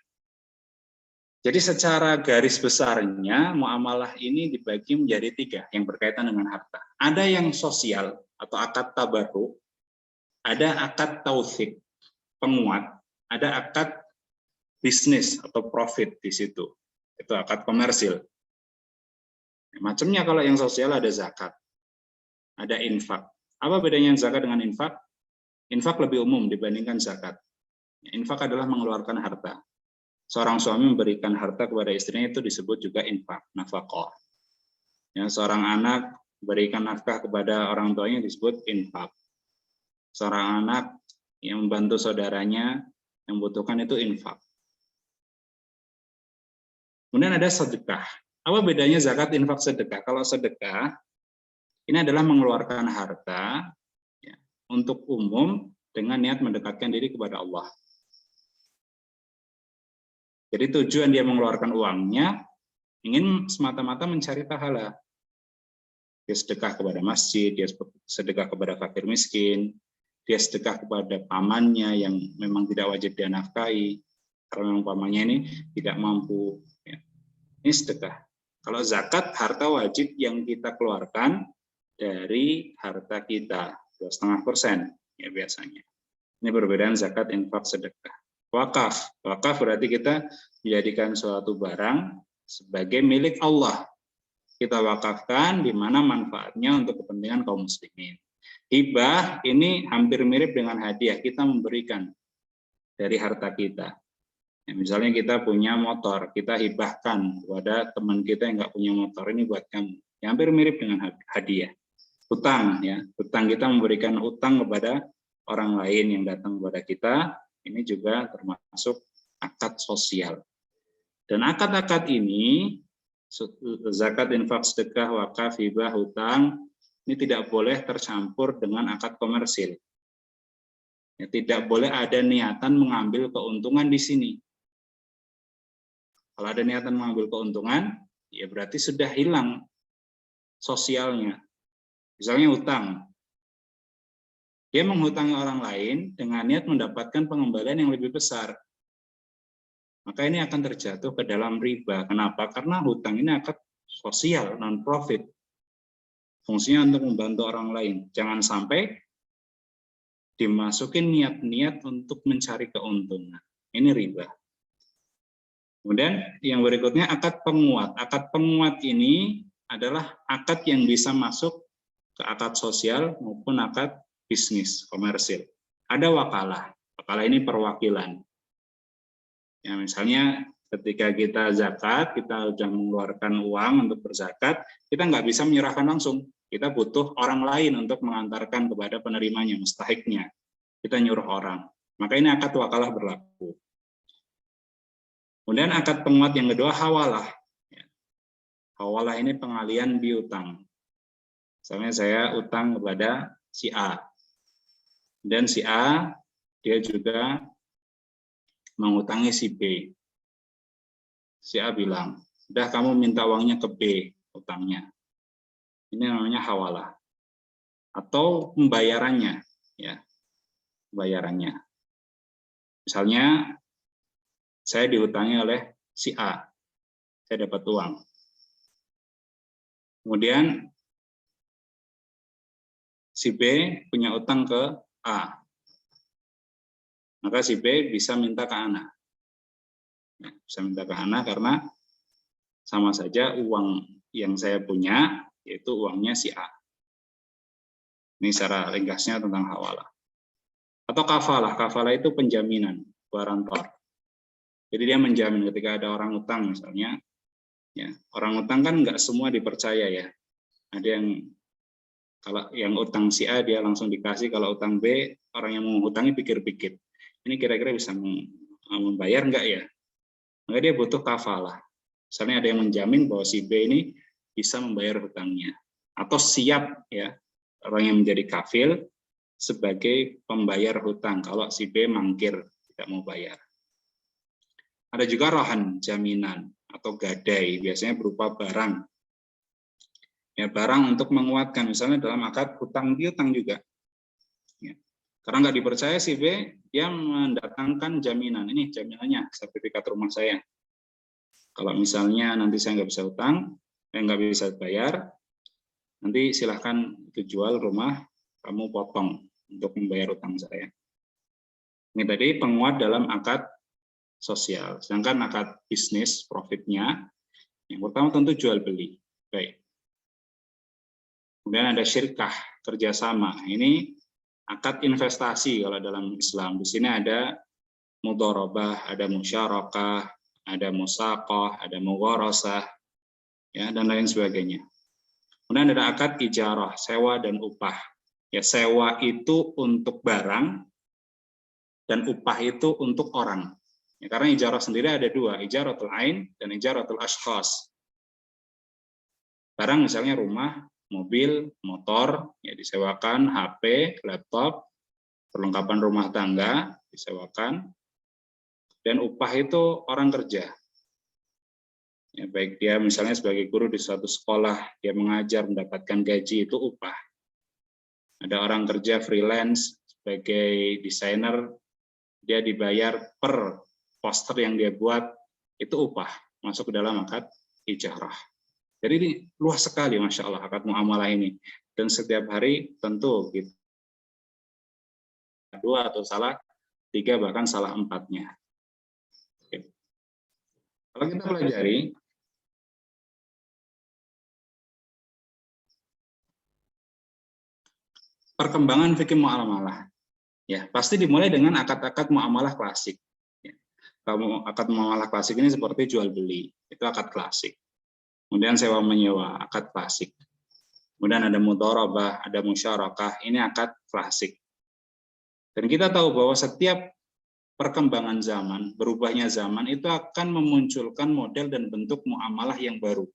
Jadi secara garis besarnya muamalah ini dibagi menjadi 3 yang berkaitan dengan harta. Ada yang sosial atau akad tabarruk, ada akad tauthik, penguat, ada akad bisnis atau profit di situ. Itu akad komersil. Macamnya kalau yang sosial ada zakat, ada infak. Apa bedanya zakat dengan infak? Infak lebih umum dibandingkan zakat. Infak adalah mengeluarkan harta. Seorang suami memberikan harta kepada istrinya itu disebut juga infak, nafkah. Ya, seorang anak memberikan nafkah kepada orang tuanya disebut infak. Seorang anak yang membantu saudaranya yang membutuhkan itu infak. Kemudian ada sedekah. Apa bedanya zakat, infak, sedekah? Kalau sedekah ini adalah mengeluarkan harta ya, untuk umum dengan niat mendekatkan diri kepada Allah. Jadi tujuan dia mengeluarkan uangnya ingin semata-mata mencari pahala. Dia sedekah kepada masjid, dia sedekah kepada fakir miskin, dia sedekah kepada pamannya yang memang tidak wajib dia nafkahi, karena memang pamannya ini tidak mampu. Ya. Ini sedekah. Kalau zakat, harta wajib yang kita keluarkan dari harta kita, 2,5% ya biasanya. Ini perbedaan zakat, infak, sedekah. Wakaf. Wakaf berarti kita menjadikan suatu barang sebagai milik Allah. Kita wakafkan di mana manfaatnya untuk kepentingan kaum muslimin. Hibah ini hampir mirip dengan hadiah. Kita memberikan dari harta kita. Ya, misalnya kita punya motor, kita hibahkan kepada teman kita yang nggak punya motor, ini buat kamu. Ya, hampir mirip dengan hadiah. Utang, ya, utang, kita memberikan utang kepada orang lain yang datang kepada kita. Ini juga termasuk akad sosial. Dan akad-akad ini, zakat, infak, sedekah, wakaf, hibah, hutang, ini tidak boleh tercampur dengan akad komersil. Ya, tidak boleh ada niatan mengambil keuntungan di sini. Kalau ada niatan mengambil keuntungan, ya berarti sudah hilang sosialnya. Misalnya hutang. Dia menghutangi orang lain dengan niat mendapatkan pengembalian yang lebih besar. Maka ini akan terjatuh ke dalam riba. Kenapa? Karena hutang ini akad sosial, non-profit. Fungsinya untuk membantu orang lain. Jangan sampai dimasukin niat-niat untuk mencari keuntungan. Ini riba. Kemudian yang berikutnya akad penguat. Akad penguat ini adalah akad yang bisa masuk ke akad sosial maupun akad bisnis, komersil. Ada wakalah. Wakalah ini perwakilan. Ya, misalnya ketika kita zakat, kita sudah mengeluarkan uang untuk berzakat, kita nggak bisa menyerahkan langsung. Kita butuh orang lain untuk mengantarkan kepada penerimanya, mustahiknya. Kita nyuruh orang. Maka ini akad wakalah berlaku. Kemudian akad penguat yang kedua, hawalah. Hawalah ini pengalian piutang. Misalnya saya utang kepada si A. Dan si A, dia juga mengutangi si B. Si A bilang, udah kamu minta uangnya ke B, utangnya. Ini namanya hawalah. Atau pembayarannya. Ya, pembayarannya. Misalnya, saya dihutangi oleh si A. Saya dapat uang. Kemudian, si B punya utang ke A. Maka si B bisa minta ke Ana. Ya, bisa minta ke Ana karena sama saja uang yang saya punya, yaitu uangnya si A. Ini secara ringkasnya tentang hawalah. Atau kafalah. Kafalah itu penjaminan, garantor. Jadi dia menjamin ketika ada orang utang misalnya, ya, orang utang kan nggak semua dipercaya ya. Ada yang kalau yang utang si A dia langsung dikasih, kalau utang B orang yang menghutangi pikir-pikir. Ini kira-kira bisa membayar nggak ya? Maka dia butuh kafalah. Misalnya ada yang menjamin bahwa si B ini bisa membayar hutangnya. Atau siap ya orang yang menjadi kafil sebagai pembayar hutang kalau si B mangkir tidak mau bayar. Ada juga rahan, jaminan atau gadai, biasanya berupa barang. Ya, barang untuk menguatkan, misalnya dalam akad hutang piutang juga. Ya. Karena nggak dipercaya si B, dia mendatangkan jaminan. Ini jaminannya, sertifikat rumah saya. Kalau misalnya nanti saya nggak bisa hutang, nggak bisa bayar, nanti silahkan itu jual rumah, kamu potong untuk membayar utang saya. Ini tadi penguat dalam akad sosial. Sedangkan akad bisnis, profitnya, yang pertama tentu jual beli. Baik. Kemudian ada syirkah, kerjasama. Ini akad investasi kalau dalam Islam. Di sini ada mudharabah, ada musyarakah, ada musaqah, ada mugharasah, ya, dan lain sebagainya. Kemudian ada akad ijarah, sewa dan upah. Ya, sewa itu untuk barang dan upah itu untuk orang. Ya, karena ijarah sendiri ada dua, ijaratul ain dan ijaratul ashkhas. Barang misalnya rumah, mobil, motor, ya disewakan, HP, laptop, perlengkapan rumah tangga disewakan, dan upah itu orang kerja. Ya, baik dia misalnya sebagai guru di suatu sekolah, dia mengajar mendapatkan gaji, itu upah. Ada orang kerja freelance sebagai desainer, dia dibayar per poster yang dia buat, itu upah, masuk ke dalam akad ijarah. Jadi ini luas sekali, Masya Allah, akad muamalah ini. Dan setiap hari tentu gitu, dua atau salah tiga, bahkan salah empatnya. Oke. Kalau kita pelajari, perkembangan fikih muamalah, ya pasti dimulai dengan akad-akad muamalah klasik. Ya. Kalau akad muamalah klasik ini seperti jual beli, itu akad klasik. Kemudian sewa menyewa, akad klasik. Kemudian ada mudharabah, ada musyarakah, ini akad klasik. Dan kita tahu bahwa setiap perkembangan zaman, berubahnya zaman itu akan memunculkan model dan bentuk muamalah yang baru.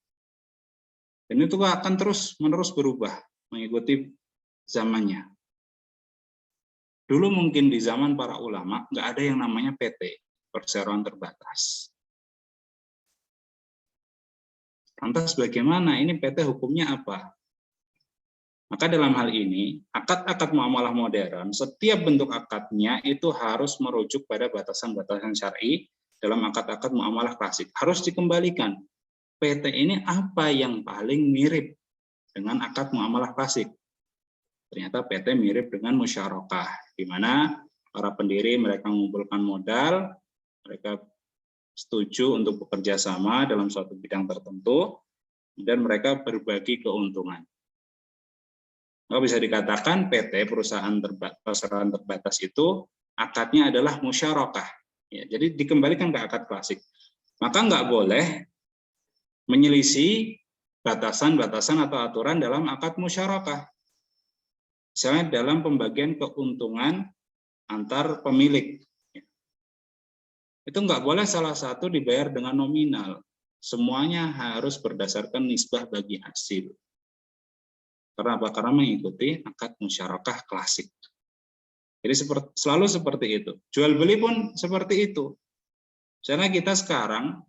Dan itu akan terus-menerus berubah mengikuti zamannya. Dulu mungkin di zaman para ulama nggak ada yang namanya PT, perseroan terbatas. Lantas bagaimana ini PT hukumnya apa? Maka dalam hal ini, akad-akad muamalah modern, setiap bentuk akadnya itu harus merujuk pada batasan-batasan syar'i dalam akad-akad muamalah klasik. Harus dikembalikan. PT ini apa yang paling mirip dengan akad muamalah klasik? Ternyata PT mirip dengan musyarakah, di mana para pendiri mereka mengumpulkan modal, mereka setuju untuk bekerja sama dalam suatu bidang tertentu, dan mereka berbagi keuntungan. Maka bisa dikatakan PT, perusahaan terbatas itu akadnya adalah musyarakah. Ya, jadi dikembalikan ke akad klasik. Maka nggak boleh menyelisih batasan-batasan atau aturan dalam akad musyarakah. Misalnya dalam pembagian keuntungan antar pemilik. Itu nggak boleh salah satu dibayar dengan nominal. Semuanya harus berdasarkan nisbah bagi hasil. Karena apa? Karena mengikuti akad musyarakah klasik. Jadi selalu seperti itu. Jual beli pun seperti itu. Misalnya kita sekarang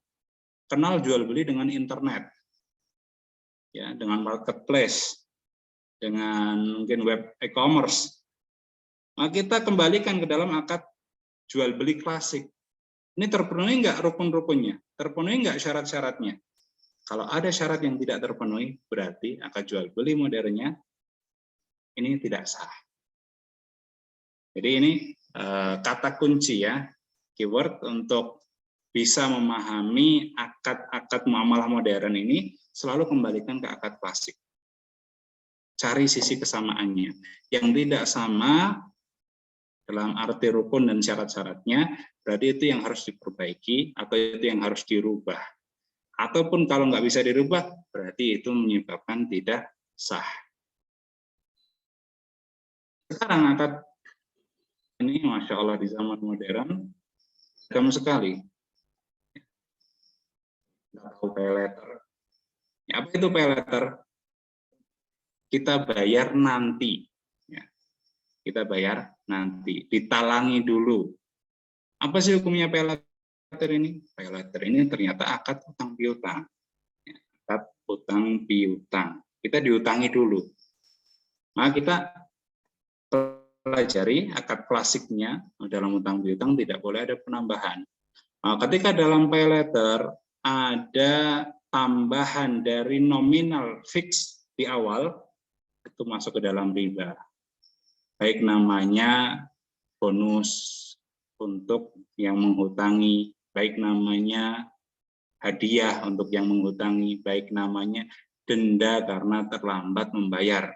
kenal jual beli dengan internet, ya, dengan marketplace, dengan mungkin web e-commerce. Nah, kita kembalikan ke dalam akad jual beli klasik. Ini terpenuhi nggak rukun-rukunnya? Terpenuhi nggak syarat-syaratnya? Kalau ada syarat yang tidak terpenuhi, berarti akad jual beli modernnya ini tidak sah. Jadi ini kata kunci ya, keyword untuk bisa memahami akad-akad muamalah modern ini, selalu kembalikan ke akad klasik. Cari sisi kesamaannya. Yang tidak sama dalam arti rukun dan syarat-syaratnya, berarti itu yang harus diperbaiki atau itu yang harus dirubah. Ataupun kalau nggak bisa dirubah, berarti itu menyebabkan tidak sah. Sekarang akad ini, Masya Allah, di zaman modern, beragam sekali. Nggak tahu pay letter. Ya, apa itu pay letter? Kita bayar nanti. Ya, kita bayar nanti. Ditalangi dulu. Apa sih hukumnya pay letter ini? Pay letter ini ternyata akad utang piutang. Ya, akad utang piutang. Kita diutangi dulu. Nah, kita pelajari akad klasiknya dalam utang piutang tidak boleh ada penambahan. Nah, ketika dalam pay letter ada tambahan dari nominal fix di awal, itu masuk ke dalam riba. baik namanya bonus untuk yang menghutangi, baik namanya hadiah untuk yang menghutangi, baik namanya denda karena terlambat membayar.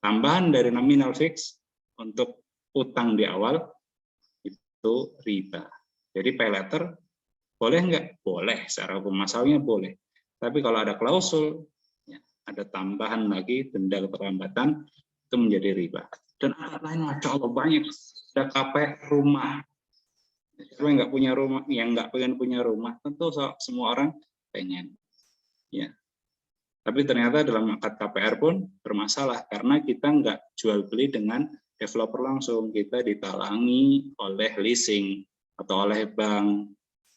Tambahan dari nominal fix untuk utang di awal itu riba. Jadi pay later boleh nggak? Boleh, secara hukum asalnya boleh. Tapi kalau ada klausul, ya, ada tambahan lagi denda keterlambatan, itu menjadi riba. Dan alat lain, masya Allah banyak. Ada KPR rumah. Siapa yang nggak punya rumah, yang nggak pengen punya rumah, tentu semua orang pengen. Ya. Tapi ternyata dalam akad KPR pun bermasalah karena kita nggak jual beli dengan developer langsung, kita ditalangi oleh leasing atau oleh bank.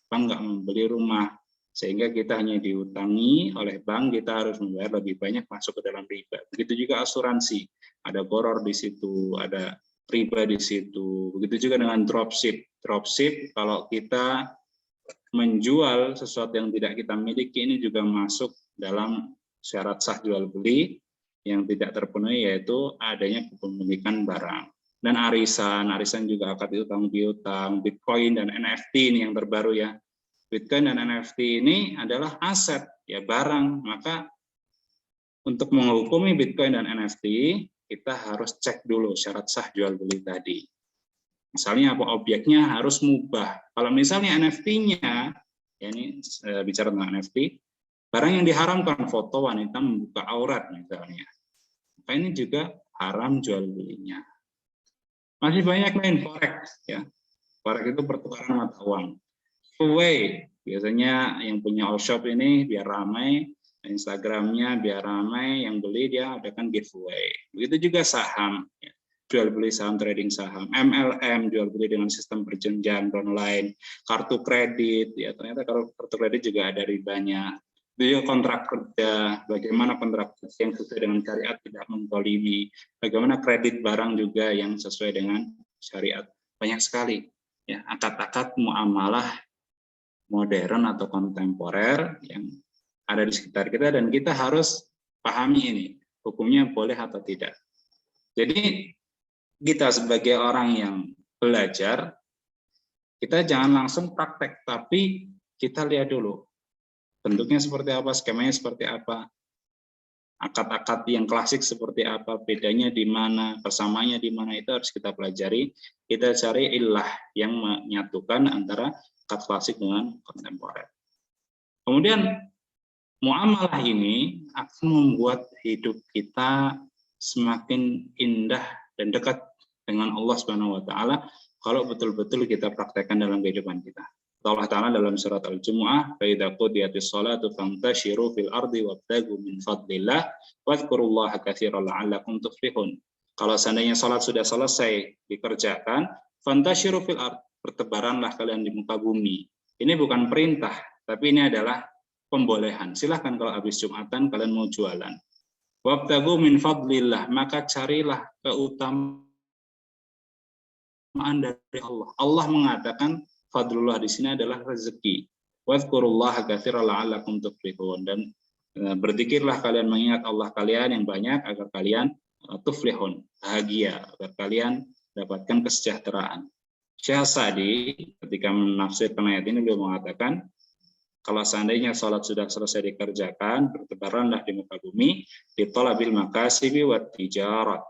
Bank nggak membeli rumah, sehingga kita hanya diutangi oleh bank, kita harus membayar lebih banyak, masuk ke dalam riba. Begitu juga asuransi, ada boror di situ, ada riba di situ. Begitu juga dengan dropship. Dropship kalau kita menjual sesuatu yang tidak kita miliki, ini juga masuk dalam syarat sah jual beli yang tidak terpenuhi, yaitu adanya kepemilikan barang. Dan arisan juga akad utang piutang, Bitcoin dan NFT ini yang terbaru ya. Bitcoin dan NFT ini adalah aset, ya barang. Maka untuk menghukumi Bitcoin dan NFT, kita harus cek dulu syarat sah jual beli tadi. Misalnya apa, objeknya harus mubah. Kalau misalnya NFT-nya, ya ini bicara tentang NFT, barang yang diharamkan, foto wanita membuka aurat misalnya, maka ini juga haram jual belinya. Masih banyak lain, forex ya. Forex itu pertukaran mata uang. Giveaway, biasanya yang punya all shop ini biar ramai, Instagramnya biar ramai, yang beli dia adakan giveaway. Begitu juga saham, ya. Jual beli saham, trading saham, MLM, jual beli dengan sistem berjenjang online, kartu kredit, ya ternyata kalau kartu kredit juga ada ribanya. Itu kontrak kerja, bagaimana kontrak kerja yang sesuai dengan syariat tidak menzalimi, bagaimana kredit barang juga yang sesuai dengan syariat. Banyak sekali ya akad-akad muamalah modern atau kontemporer yang ada di sekitar kita, dan kita harus pahami ini hukumnya boleh atau tidak. Jadi kita sebagai orang yang belajar, kita jangan langsung praktek, tapi kita lihat dulu bentuknya seperti apa, skemanya seperti apa, akad-akad yang klasik seperti apa, bedanya di mana, persamaannya di mana, itu harus kita pelajari. Kita cari illah yang menyatukan antara akad klasik dengan kontemporer. Kemudian muamalah ini akan membuat hidup kita semakin indah dan dekat dengan Allah Subhanahu wa taala kalau betul-betul kita praktekkan dalam kehidupan kita. Allah Ta'ala dalam surat Al-Jumu'ah, فَإِذَا قُضِيَتِ الصَّلَاةُ فَانْتَشِرُوا فِي الْأَرْضِ وَابْتَغُوا مِنْ فَضْلِ اللَّهِ وَاذْكُرُوا اللَّهَ كَثِيرًا لَعَلَّكُمْ تُفْلِحُونَ. Kalau seandainya salat sudah selesai dikerjakan, فَانْتَشِرُوا فِي الْأَرْضِ, bertebaranlah kalian di muka bumi. Ini bukan perintah, tapi ini adalah pembolehan. Silahkan kalau habis Jumatan kalian mau jualan. وَابْتَغُوا مِنْ فَضْلِ اللَّهِ, maka carilah keutamaan dari Allah. Allah mengatakan fadlullah di sini adalah rezeki. Wadhkurullaha katsiran la'allakum tuflihun, dan berzikirlah kalian mengingat Allah kalian yang banyak agar kalian tuflihun, bahagia, agar kalian dapatkan kesejahteraan. Syekh Sa'di ketika menafsirkan ayat ini beliau mengatakan kalau seandainya salat sudah selesai dikerjakan, bertebaranlah di muka bumi di talabil makasibi wat tijarat,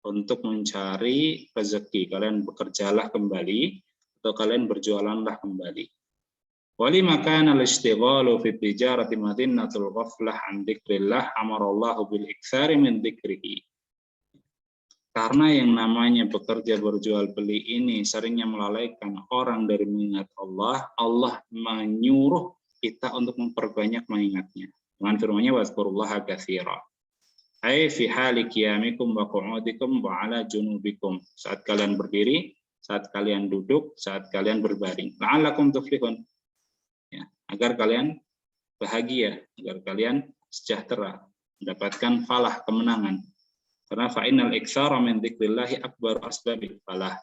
untuk mencari rezeki, kalian bekerjalah kembali atau kalian berjualanlah kembali. Wali makana al-ishtighalu fi tijarati madinnatul ghaflah an dzikrillah amarallahu bil iktsari min dzikrihi. Karena yang namanya bekerja berjual beli ini seringnya melalaikan orang dari mengingat Allah, Allah menyuruh kita untuk memperbanyak mengingatnya. Dengan firman-Nya wazkurullaha katsira. Ai fi hali qiyamikum wa qu'udikum wa ala junubikum. Saat kalian berdiri, saat kalian duduk, saat kalian berbaring. La'allakum tuflihun. Ya, agar kalian bahagia, agar kalian sejahtera, mendapatkan falah, kemenangan. Karena fa'innal iktsara min dzikrillahi akbar asbabil falah.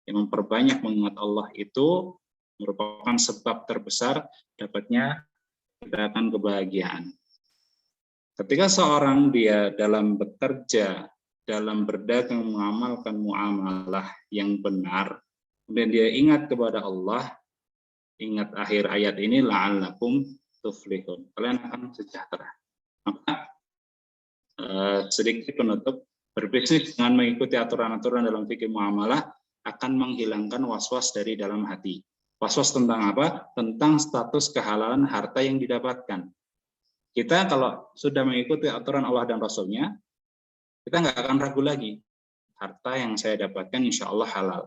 Yang memperbanyak mengingat Allah itu merupakan sebab terbesar dapatnya kita akan kebahagiaan. Ketika seorang dia dalam bekerja dalam berdagang mengamalkan muamalah yang benar, kemudian dia ingat kepada Allah, ingat akhir ayat ini, la'allakum tuflihun, kalian akan sejahtera. Maka sedikit penutup, berbisnis dengan mengikuti aturan-aturan dalam fikih muamalah akan menghilangkan was-was dari dalam hati. Was-was tentang apa? Tentang status kehalalan harta yang didapatkan. Kita kalau sudah mengikuti aturan Allah dan Rasul-Nya, kita nggak akan ragu lagi. Harta yang saya dapatkan insya Allah halal.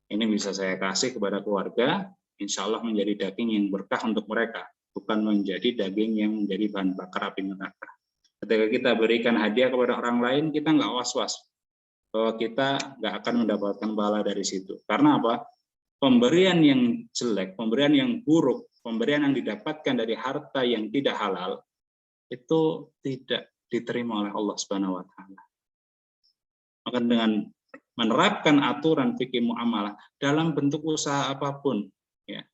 Ini bisa saya kasih kepada keluarga, insya Allah menjadi daging yang berkah untuk mereka, bukan menjadi daging yang menjadi bahan bakar api neraka. Ketika kita berikan hadiah kepada orang lain, kita nggak was-was bahwa kita nggak akan mendapatkan pahala dari situ. Karena apa? Pemberian yang jelek, pemberian yang buruk, pemberian yang didapatkan dari harta yang tidak halal, itu tidak diterima oleh Allah Subhanahu wa taala. Maka dengan menerapkan aturan fikih muamalah dalam bentuk usaha apapun, ya.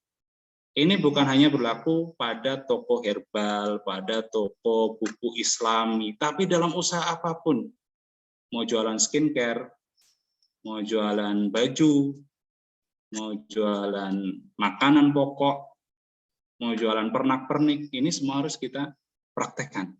Ini bukan hanya berlaku pada toko herbal, pada toko buku Islami, tapi dalam usaha apapun. Mau jualan skincare, mau jualan baju, mau jualan makanan pokok, mau jualan pernak-pernik, ini semua harus kita praktekkan.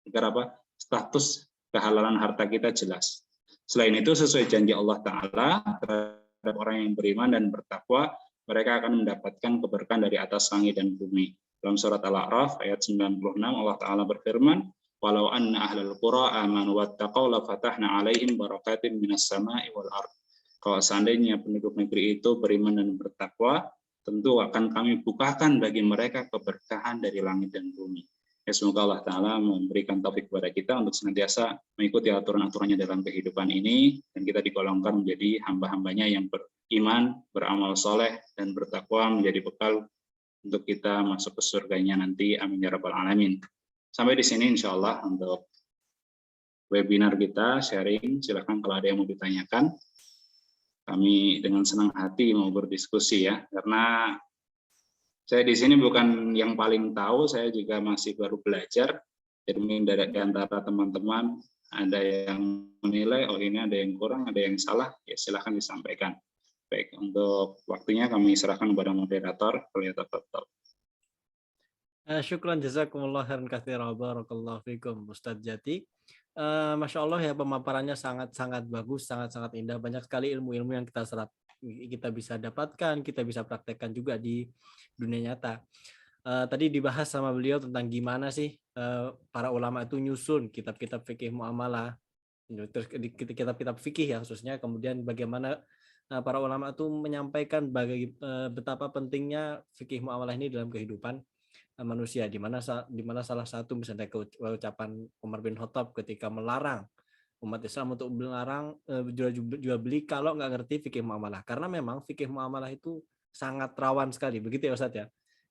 Agar apa? Status kehalalan harta kita jelas. Selain itu, sesuai janji Allah Ta'ala terhadap orang yang beriman dan bertakwa, mereka akan mendapatkan keberkahan dari atas langit dan bumi. Dalam surat Al-A'raf ayat 96, Allah Ta'ala berfirman, walau anna ahlal qura amanu wattaqau la fatahna alaihim barakatim minas sama'i wal ard. Kalau seandainya penduduk negeri itu beriman dan bertakwa, tentu akan kami bukakan bagi mereka keberkahan dari langit dan bumi. Ya, semoga Allah Ta'ala memberikan taufik kepada kita untuk senantiasa mengikuti aturan-aturannya dalam kehidupan ini, dan kita digolongkan menjadi hamba-hambanya yang beriman, beramal soleh, dan bertakwa menjadi bekal untuk kita masuk ke surganya nanti. Amin ya rabbal alamin. Sampai di sini insya Allah untuk webinar kita, sharing. Silakan kalau ada yang mau ditanyakan. Kami dengan senang hati mau berdiskusi ya, karena saya di sini bukan yang paling tahu, saya juga masih baru belajar. Jadi di antara teman-teman ada yang menilai, oh ini ada yang kurang, ada yang salah, ya silahkan disampaikan. Baik, untuk waktunya kami serahkan kepada moderator. Syukran jazakumullah khairan katsiran barakallahu fikum Ustadz Jati. Masya Allah ya, pemaparannya sangat-sangat bagus, sangat-sangat indah. Banyak sekali ilmu-ilmu yang kita serap, kita bisa dapatkan, kita bisa praktekkan juga di dunia nyata. Tadi dibahas sama beliau tentang gimana sih para ulama itu nyusun kitab-kitab fikih muamalah, terus kitab-kitab fikih ya khususnya, kemudian bagaimana para ulama itu menyampaikan betapa pentingnya fikih muamalah ini dalam kehidupan manusia, di mana salah satu misalnya ucapan Umar bin Khattab ketika melarang umat Islam untuk melarang jual beli kalau nggak ngerti fikih muamalah, karena memang fikih muamalah itu sangat rawan sekali, begitu ya Ustadz ya.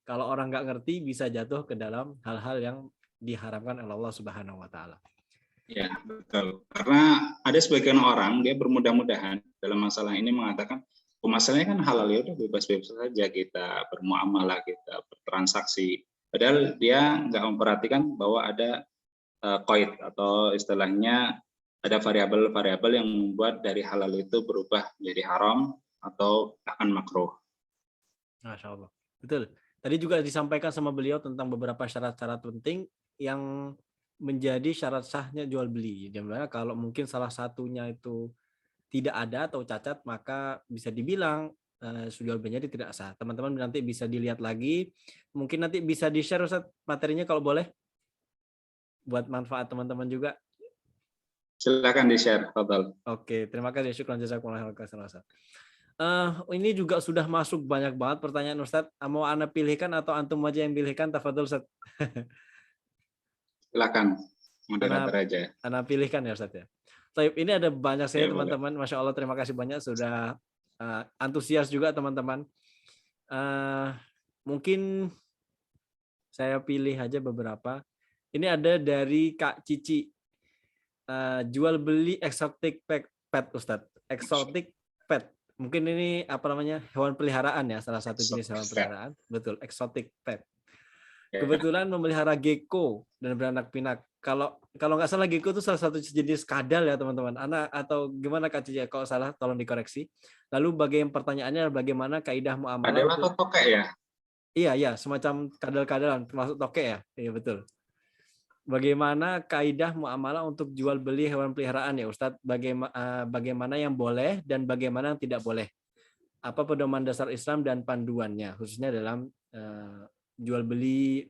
Kalau orang nggak ngerti bisa jatuh ke dalam hal-hal yang diharamkan oleh Allah Subhanahu wa taala. Ya, betul. Karena ada sebagian orang dia bermudah-mudahan dalam masalah ini mengatakan, oh, masalahnya kan halal, ya udah bebas-bebas saja kita bermuamalah, kita bertransaksi. Padahal dia nggak memperhatikan bahwa ada qaid atau istilahnya ada variabel-variabel yang membuat dari halal itu berubah menjadi haram atau akan makruh. Masya Allah. Betul. Tadi juga disampaikan sama beliau tentang beberapa syarat-syarat penting yang menjadi syarat sahnya jual beli. Dimana kalau mungkin salah satunya itu tidak ada atau cacat, maka bisa dibilang jual belinya tidak sah. Teman-teman nanti bisa dilihat lagi. Mungkin nanti bisa di-share Ustaz materinya kalau boleh, buat manfaat teman-teman juga. Silakan di-share, Fadal. Oke, terima kasih. Syukran jazakumullah khairan Ustaz. Ini juga sudah masuk banyak banget pertanyaan Ustaz. Mau Anda pilihkan atau antum aja yang pilihkan? Tafadhol Ustaz. Silakan, moderator aja. Anda pilihkan ya Ustaz ya. Taib, ini ada banyak sekali ya, teman-teman. Masya Allah, terima kasih banyak sudah antusias juga teman-teman. Mungkin saya pilih aja beberapa. Ini ada dari Kak Cici. Jual beli exotic pet Ustaz. Exotic pet. Mungkin ini apa namanya, hewan peliharaan ya, salah satu jenis hewan peliharaan. Betul, exotic pet. Ya. kebetulan memelihara gecko dan beranak pinak. Kalau nggak salah gecko itu salah satu jenis kadal ya teman-teman. Anak atau gimana Kak Cici? Kalau salah tolong dikoreksi. Lalu pertanyaannya bagaimana kaidah muamalah Adalah atau untuk tokek ya? iya semacam kadal-kadalan termasuk tokek ya. Iya betul. Bagaimana kaidah muamalah untuk jual beli hewan peliharaan ya Ustadz? Bagaimana yang boleh dan bagaimana yang tidak boleh? Apa pedoman dasar Islam dan panduannya khususnya dalam jual beli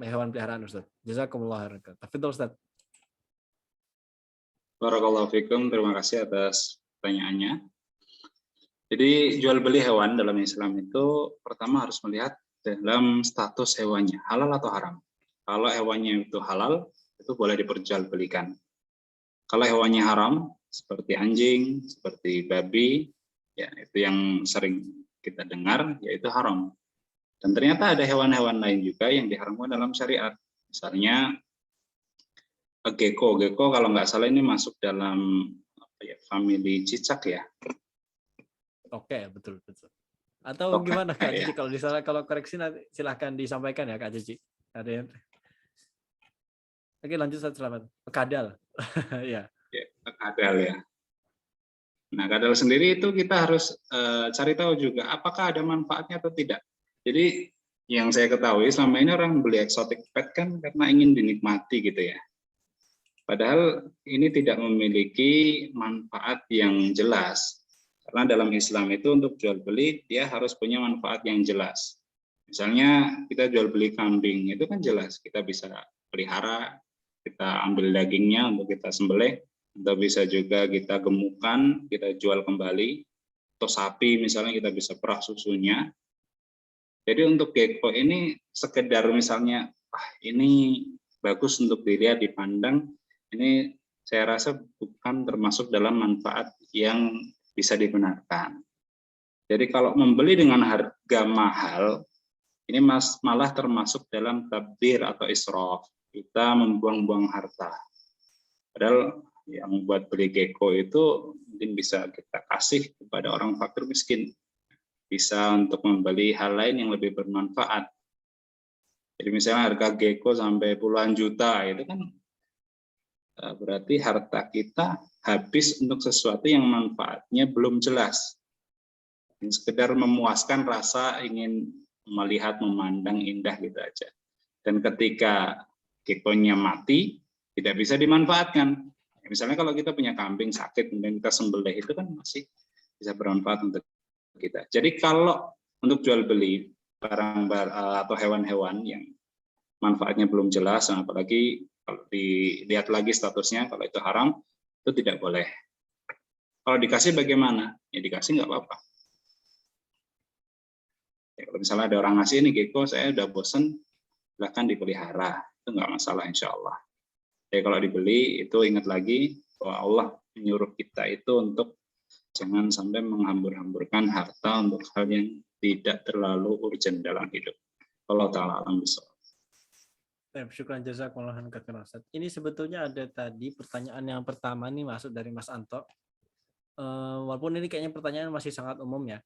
hewan peliharaan Ustadz? Jazakumullah khairan. Tafadhol Ustadz. Barakallahu fikum, terima kasih atas pertanyaannya. Jadi jual beli hewan dalam Islam itu pertama harus melihat dalam status hewannya, halal atau haram. Kalau hewannya itu halal, itu boleh diperjualbelikan. Kalau hewannya haram, seperti anjing, seperti babi, ya itu yang sering kita dengar, yaitu haram. Dan ternyata ada hewan-hewan lain juga yang diharamkan dalam syariat. Misalnya gecko kalau nggak salah ini masuk dalam famili cicak ya. Oke, betul. Atau gimana Kak Cici? Ya. Kalau koreksi nanti silahkan disampaikan ya Kak Cici. Ada yang Oke, lanjut Ustaz, selamat. Kadal. Ya. Kadal ya. Nah, kadal sendiri itu kita harus cari tahu juga apakah ada manfaatnya atau tidak. Jadi yang saya ketahui selama ini orang beli exotic pet kan karena ingin dinikmati gitu ya. Padahal ini tidak memiliki manfaat yang jelas. Karena dalam Islam itu untuk jual beli dia harus punya manfaat yang jelas. Misalnya kita jual beli kambing itu kan jelas kita bisa pelihara, kita ambil dagingnya untuk kita sembelih, atau bisa juga kita gemukkan, kita jual kembali, atau sapi misalnya kita bisa perah susunya. Jadi untuk gecko ini sekedar misalnya, ini bagus untuk dilihat dipandang, ini saya rasa bukan termasuk dalam manfaat yang bisa dibenarkan. Jadi kalau membeli dengan harga mahal, ini malah termasuk dalam tabdzir atau israf. Kita membuang-buang harta. Padahal yang buat beli gecko itu mungkin bisa kita kasih kepada orang fakir miskin. Bisa untuk membeli hal lain yang lebih bermanfaat. Jadi misalnya harga gecko sampai puluhan juta, itu kan berarti harta kita habis untuk sesuatu yang manfaatnya belum jelas. Sekedar memuaskan rasa ingin melihat, memandang indah gitu aja. Dan ketika gecko-nya mati, tidak bisa dimanfaatkan. Misalnya kalau kita punya kambing sakit, kemudian kita sembelih, itu kan masih bisa bermanfaat untuk kita. Jadi kalau untuk jual beli barang atau hewan-hewan yang manfaatnya belum jelas, apalagi kalau dilihat lagi statusnya, kalau itu haram, itu tidak boleh. Kalau dikasih bagaimana? Ya dikasih nggak apa-apa. Ya, kalau misalnya ada orang ngasih ini gecko, saya udah bosen, silahkan dipelihara. Itu nggak masalah insya Allah. Jadi kalau dibeli itu ingat lagi bahwa Allah menyuruh kita itu untuk jangan sampai menghambur-hamburkan harta untuk hal yang tidak terlalu urgent dalam hidup. Allah Ta'ala alam bisawab. Syukran jazakumullah khairan Ustaz. Ini sebetulnya ada tadi pertanyaan yang pertama nih masuk dari Mas Anto. Walaupun ini kayaknya pertanyaan masih sangat umum ya.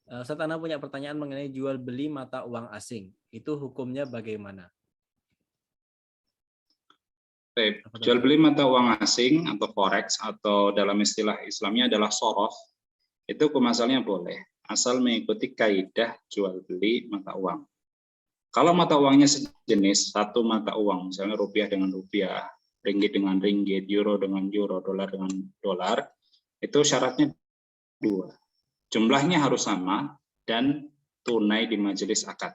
Ustaz Ana punya pertanyaan mengenai jual beli mata uang asing. Itu hukumnya bagaimana? Jual beli mata uang asing atau forex atau dalam istilah Islamnya adalah sorof, itu hukum asalnya boleh, asal mengikuti kaidah jual beli mata uang. Kalau mata uangnya sejenis, satu mata uang, misalnya rupiah dengan rupiah, ringgit dengan ringgit, euro dengan euro, dolar dengan dolar, itu syaratnya dua. Jumlahnya harus sama dan tunai di majelis akad.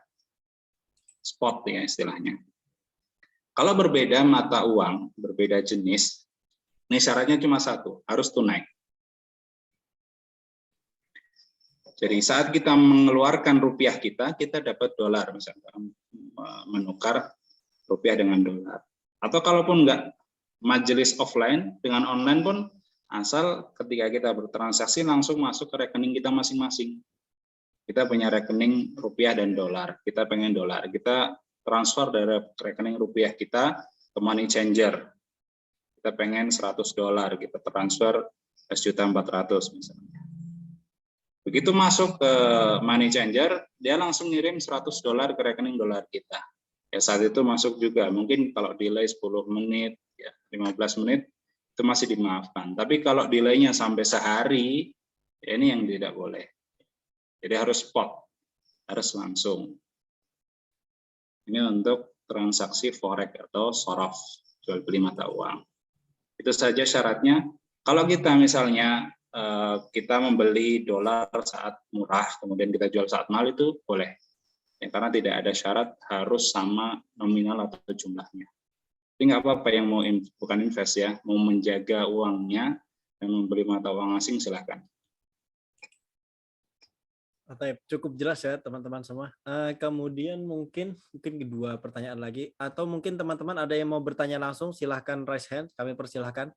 Spot ya istilahnya. Kalau berbeda mata uang, berbeda jenis, ini syaratnya cuma satu, harus tunai. Jadi saat kita mengeluarkan rupiah kita dapat dolar, misalnya menukar rupiah dengan dolar. Atau kalaupun enggak, majelis offline dengan online pun, asal ketika kita bertransaksi langsung masuk ke rekening kita masing-masing. Kita punya rekening rupiah dan dolar, kita pengen dolar, kita transfer dari rekening rupiah kita ke money changer. Kita pengen $100, kita transfer 1.400.000 misalnya. Begitu masuk ke money changer, dia langsung ngirim $100 ke rekening dolar kita. Ya saat itu masuk juga. Mungkin kalau delay 10 menit, ya 15 menit itu masih dimaafkan. Tapi kalau delaynya sampai sehari, ya ini yang tidak boleh. Jadi harus spot, harus langsung. Ini untuk transaksi forex atau sorof, jual beli mata uang. Itu saja syaratnya. Kalau kita misalnya kita membeli dolar saat murah, kemudian kita jual saat mahal, itu boleh. Ya, karena tidak ada syarat harus sama nominal atau jumlahnya. Jadi nggak apa-apa yang mau bukan invest ya, mau menjaga uangnya dan membeli mata uang asing silahkan. Cukup jelas ya teman-teman semua. Kemudian mungkin kedua pertanyaan lagi, atau mungkin teman-teman ada yang mau bertanya langsung, silahkan raise hand, kami persilahkan.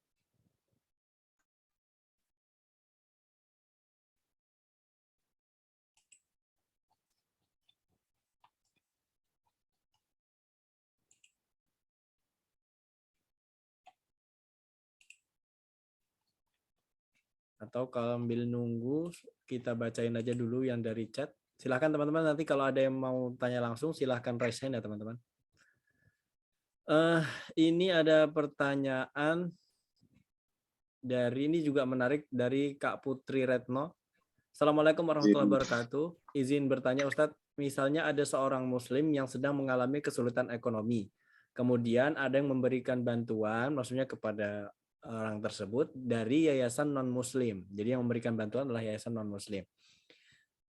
Atau kalau ambil nunggu, kita bacain aja dulu yang dari chat. Silahkan teman-teman, nanti kalau ada yang mau tanya langsung, silahkan raise hand ya teman-teman. Ini ada pertanyaan dari, ini juga menarik, dari Kak Putri Retno. Assalamualaikum warahmatullahi wabarakatuh. Izin bertanya Ustadz, misalnya ada seorang muslim yang sedang mengalami kesulitan ekonomi. Kemudian ada yang memberikan bantuan, maksudnya kepada orang tersebut dari yayasan non-muslim. Jadi yang memberikan bantuan adalah yayasan non-muslim.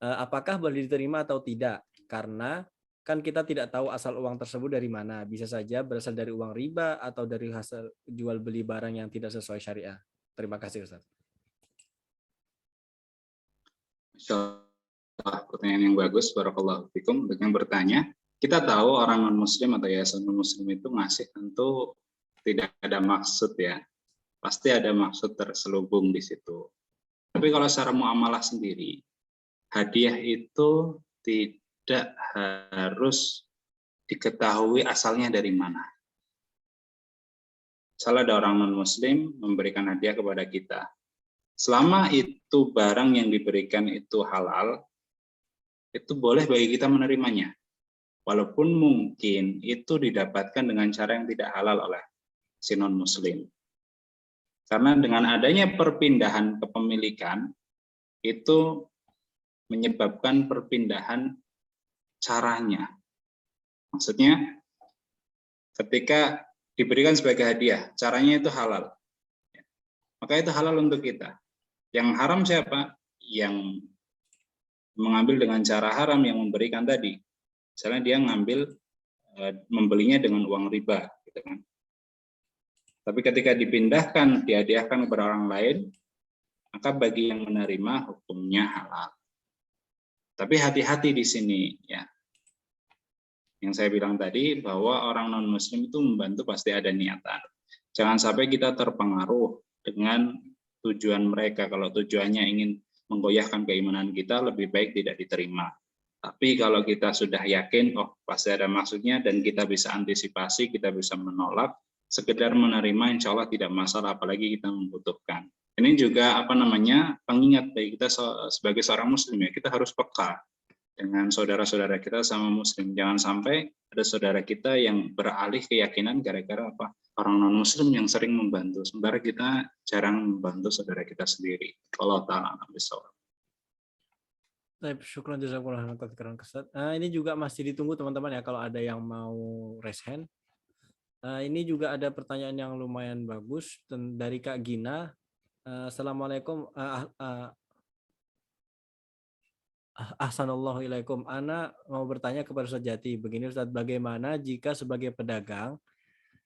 Apakah boleh diterima atau tidak? Karena kan kita tidak tahu asal uang tersebut dari mana. Bisa saja berasal dari uang riba atau dari hasil jual beli barang yang tidak sesuai syariah. Terima kasih Ustaz. Pertanyaan yang bagus, barakallahu fikum. Untuk yang bertanya, kita tahu orang non-muslim atau yayasan non-muslim itu ngasih tentu tidak ada maksud ya. Pasti ada maksud terselubung di situ. Tapi kalau secara muamalah sendiri, hadiah itu tidak harus diketahui asalnya dari mana. Misalnya ada orang non-muslim memberikan hadiah kepada kita. Selama itu barang yang diberikan itu halal, itu boleh bagi kita menerimanya. Walaupun mungkin itu didapatkan dengan cara yang tidak halal oleh si non-muslim. Karena dengan adanya perpindahan kepemilikan, itu menyebabkan perpindahan caranya. Maksudnya, ketika diberikan sebagai hadiah, caranya itu halal. Maka itu halal untuk kita. Yang haram siapa? Yang mengambil dengan cara haram, yang memberikan tadi. Misalnya dia membelinya dengan uang riba. Gitu kan. Tapi ketika dipindahkan, dihadiahkan kepada orang lain, maka bagi yang menerima hukumnya halal. Tapi hati-hati di sini ya. Yang saya bilang tadi bahwa orang non-muslim itu membantu pasti ada niatan. Jangan sampai kita terpengaruh dengan tujuan mereka. Kalau tujuannya ingin menggoyahkan keimanan kita, lebih baik tidak diterima. Tapi kalau kita sudah yakin, oh pasti ada maksudnya dan kita bisa antisipasi, kita bisa menolak, sekedar menerima insya Allah tidak masalah, apalagi kita membutuhkan. Ini juga pengingat bagi kita sebagai seorang muslim ya, kita harus peka dengan saudara-saudara kita sama muslim. Jangan sampai ada saudara kita yang beralih keyakinan gara-gara orang non-muslim yang sering membantu, sementara kita jarang membantu saudara kita sendiri. Allah Ta'ala bisawab. Syukran jazakumullah khairan Ustaz. Ini juga masih ditunggu teman-teman ya kalau ada yang mau raise hand. Ini juga ada pertanyaan yang lumayan bagus dari Kak Gina. Assalamualaikum. Ahsanallahu ilaikum. Ana mau bertanya kepada Ustaz Jati. Begini Ustaz, bagaimana jika sebagai pedagang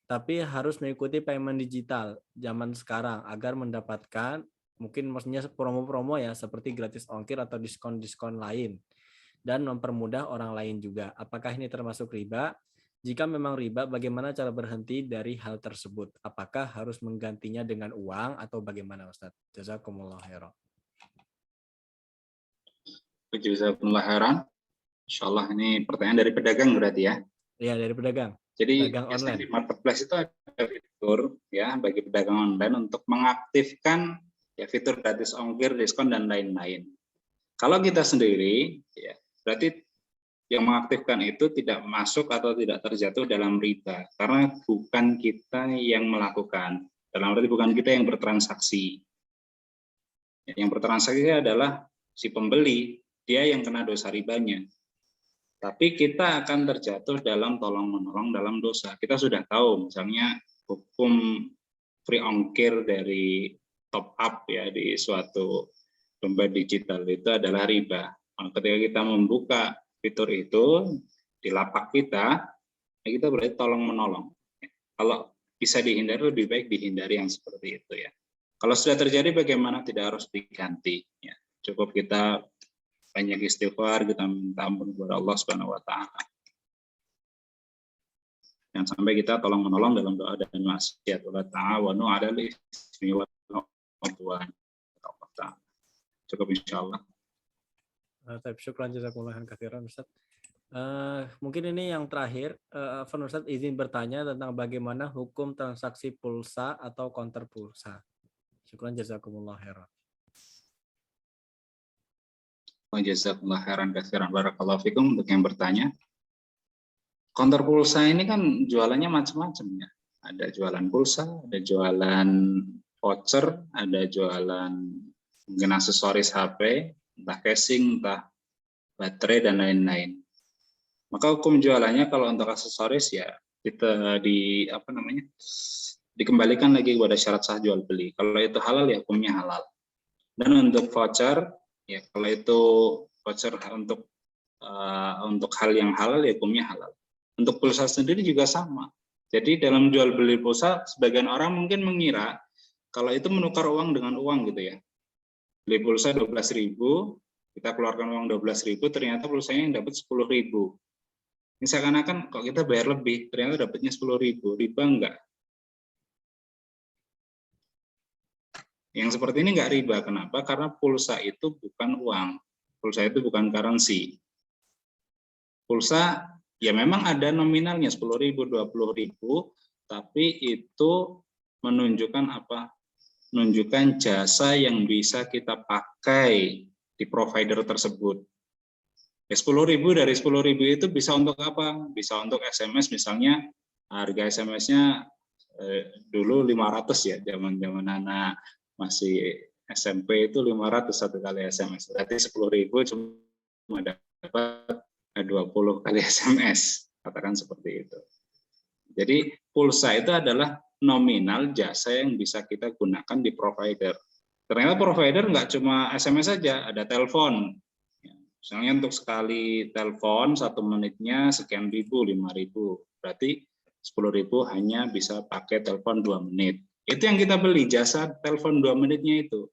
tapi harus mengikuti payment digital zaman sekarang agar mendapatkan mungkin maksudnya promo-promo ya seperti gratis ongkir atau diskon-diskon lain dan mempermudah orang lain juga. Apakah ini termasuk riba? Jika memang riba, bagaimana cara berhenti dari hal tersebut? Apakah harus menggantinya dengan uang atau bagaimana Ustaz? Jazakumullah khairan. Jazakumullah khairan. Insyaallah ini pertanyaan dari pedagang berarti ya? Iya, dari pedagang. Jadi pedagang online. Di marketplace itu ada fitur ya bagi pedagang online untuk mengaktifkan ya fitur gratis ongkir, diskon dan lain-lain. Kalau kita sendiri ya berarti yang mengaktifkan itu tidak masuk atau tidak terjatuh dalam riba, karena bukan kita yang melakukan. Dalam arti bukan kita yang bertransaksi. Yang bertransaksi adalah si pembeli, dia yang kena dosa ribanya. Tapi kita akan terjatuh dalam tolong-menolong dalam dosa. Kita sudah tahu misalnya hukum free ongkir dari top up ya di suatu dompet digital itu adalah riba. Ketika kita membuka fitur itu di lapak kita, ya kita berarti tolong-menolong. Kalau bisa dihindari, lebih baik dihindari yang seperti itu ya. Kalau sudah terjadi, bagaimana? Tidak harus diganti. Ya. Cukup kita banyak istighfar, kita minta ampun kepada Allah Subhanahu Wa Taala. Jangan sampai kita tolong menolong dalam doa dan maksiat. Wa ta'awanu 'alal itsmi wal 'udwan. Cukup insyaallah. Tapi syukran jazakumullah khairan Ustaz. Mungkin ini yang terakhir, Afwan Ustaz izin bertanya tentang bagaimana hukum transaksi pulsa atau counter pulsa. Syukran jazakumullah khairan. Wa jazakumullah khairan katsiran, barakallahu fikum. Untuk yang bertanya, counter pulsa ini kan jualannya macam-macam ya. Ada jualan pulsa, ada jualan voucher, ada jualan mungkin aksesoris HP, entah casing, entah baterai dan lain-lain. Maka hukum jualannya kalau untuk aksesoris ya kita dikembalikan lagi kepada syarat sah jual beli. Kalau itu halal ya hukumnya halal. Dan untuk voucher ya kalau itu voucher untuk hal yang halal ya hukumnya halal. Untuk pulsa sendiri juga sama. Jadi dalam jual beli pulsa sebagian orang mungkin mengira kalau itu menukar uang dengan uang gitu ya. Beli pulsa 12.000, kita keluarkan uang 12.000, ternyata pulsanya yang dapat 10.000. Ini seakan-akan kok kita bayar lebih, ternyata dapatnya 10.000, riba enggak? Yang seperti ini enggak riba, kenapa? Karena pulsa itu bukan uang, pulsa itu bukan currency. Pulsa ya memang ada nominalnya 10.000, 20.000, tapi itu menunjukkan apa? Menunjukkan jasa yang bisa kita pakai di provider tersebut. Ya, 10.000 dari 10.000 itu bisa untuk apa? Bisa untuk SMS misalnya, harga SMS-nya dulu 500 ya, zaman anak masih SMP itu 500 satu kali SMS. Berarti 10.000 cuma dapat 20 kali SMS, katakan seperti itu. Jadi pulsa itu adalah nominal jasa yang bisa kita gunakan di provider. Ternyata provider nggak cuma SMS saja, ada telepon. Misalnya untuk sekali telepon 1 menitnya sekian ribu, 5.000. Berarti 10.000 hanya bisa pakai telepon 2 menit. Itu yang kita beli, jasa telepon 2 menitnya itu.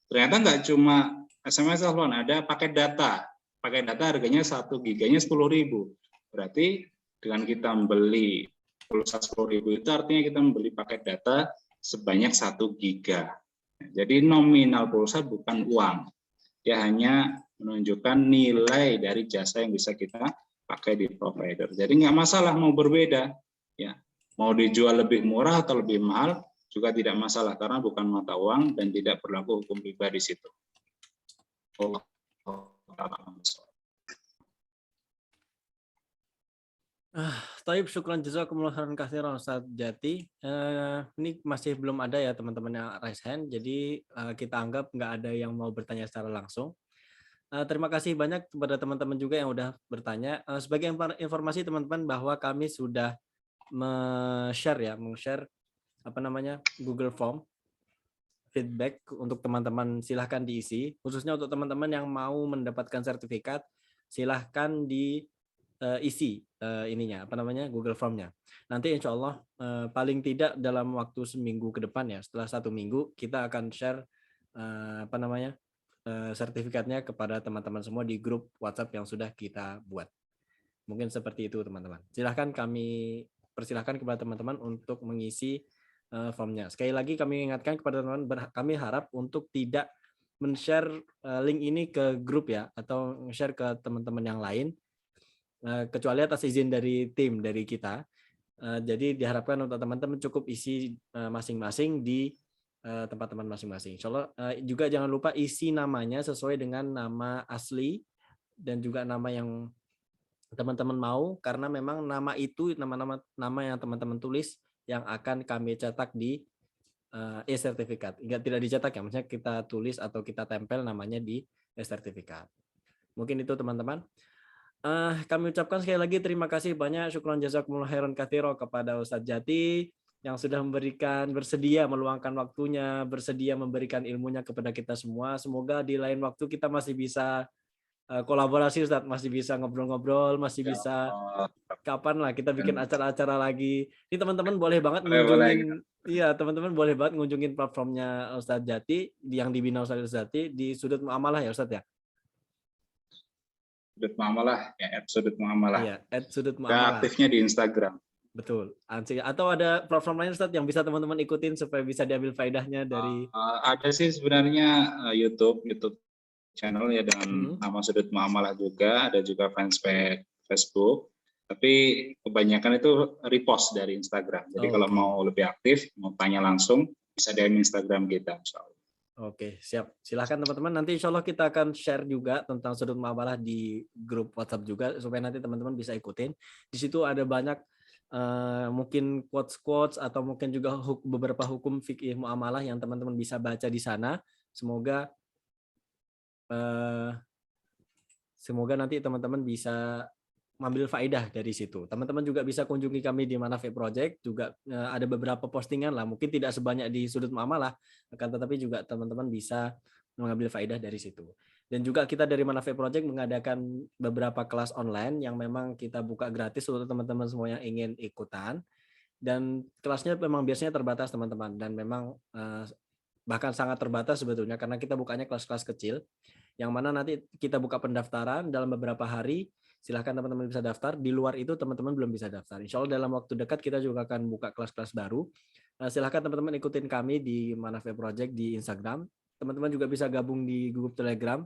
Ternyata nggak cuma SMS telepon, ada paket data. Paket data harganya 1 giganya 10.000. Berarti dengan kita membeli pulsa 10.000 itu artinya kita membeli paket data sebanyak 1 giga. Jadi nominal pulsa bukan uang. Dia hanya menunjukkan nilai dari jasa yang bisa kita pakai di provider. Jadi nggak masalah mau berbeda. Ya. Mau dijual lebih murah atau lebih mahal juga tidak masalah karena bukan mata uang dan tidak berlaku hukum riba di situ. Taib syukran jazakumullah khairan katsiran Ustaz Jati. Ini masih belum ada ya teman-teman yang raise hand, jadi kita anggap nggak ada yang mau bertanya secara langsung. Terima kasih banyak kepada teman-teman juga yang udah bertanya. Sebagai informasi teman-teman bahwa kami sudah meng-share Google Form feedback untuk teman-teman, silahkan diisi. Khususnya untuk teman-teman yang mau mendapatkan sertifikat, silahkan diisi Google Form-nya. Nanti insya Allah paling tidak dalam waktu seminggu ke depan ya, setelah 1 minggu kita akan share sertifikatnya kepada teman-teman semua di grup WhatsApp yang sudah kita buat. Mungkin seperti itu teman-teman. Silahkan kami persilahkan kepada teman-teman untuk mengisi formnya. Sekali lagi kami ingatkan kepada teman-teman, kami harap untuk tidak men-share link ini ke grup ya, atau share ke teman-teman yang lain, kecuali atas izin dari tim dari kita. Jadi diharapkan untuk teman-teman cukup isi masing-masing di tempat teman masing-masing. Insya Allah juga jangan lupa isi namanya sesuai dengan nama asli dan juga nama yang teman-teman mau, karena memang nama itu nama yang teman-teman tulis yang akan kami cetak di e-sertifikat. Enggak, tidak dicetak ya, maksudnya kita tulis atau kita tempel namanya di e-sertifikat. Mungkin itu teman-teman. Kami ucapkan sekali lagi terima kasih banyak, syukron jazakumullah khairan katsiro kepada Ustadz Jati yang sudah bersedia meluangkan waktunya, bersedia memberikan ilmunya kepada kita semua. Semoga di lain waktu kita masih bisa kolaborasi Ustadz, masih bisa ngobrol-ngobrol, masih Ya bisa Allah. kapan lah kita bikin Dan acara-acara lagi. Ini teman-teman boleh banget boleh gitu. iya teman-teman boleh banget ngunjungin platformnya Ustadz Jati yang dibina Ustadz Jati di Sudut Muamalah ya Ustadz ya. Sudut Muamalah ya, @sudut Muamalah. Iya, @sudut Ya, muamalah. aktifnya di Instagram. Betul. Atau ada platform lain Ustadz yang bisa teman-teman ikutin supaya bisa diambil faedahnya dari Ada sih sebenarnya YouTube channel ya dengan nama Sudut Muamalah juga, ada juga fanspage Facebook. Tapi kebanyakan itu repost dari Instagram. Jadi kalau mau lebih aktif, mau tanya langsung, bisa DM Instagram kita. Oke, siap. Silahkan teman-teman. Nanti insya Allah kita akan share juga tentang Sudut Muamalah di grup WhatsApp juga supaya nanti teman-teman bisa ikutin. Di situ ada banyak mungkin quotes atau mungkin juga beberapa hukum fikih muamalah yang teman-teman bisa baca di sana. Semoga nanti teman-teman bisa mengambil faedah dari situ. Teman-teman juga bisa kunjungi kami di Manafik Project, juga ada beberapa postingan lah, mungkin tidak sebanyak di Sudut Muamalah, akan tetapi juga teman-teman bisa mengambil faedah dari situ. Dan juga kita dari Manafik Project mengadakan beberapa kelas online yang memang kita buka gratis untuk teman-teman semua yang ingin ikutan. Dan kelasnya memang biasanya terbatas teman-teman, dan memang bahkan sangat terbatas sebetulnya karena kita bukanya kelas-kelas kecil, yang mana nanti kita buka pendaftaran dalam beberapa hari. Silahkan teman-teman bisa daftar. Di luar itu teman-teman belum bisa daftar. Insya Allah dalam waktu dekat kita juga akan buka kelas-kelas baru. Silahkan teman-teman ikutin kami di Manafik Project di Instagram. Teman-teman juga bisa gabung di grup Telegram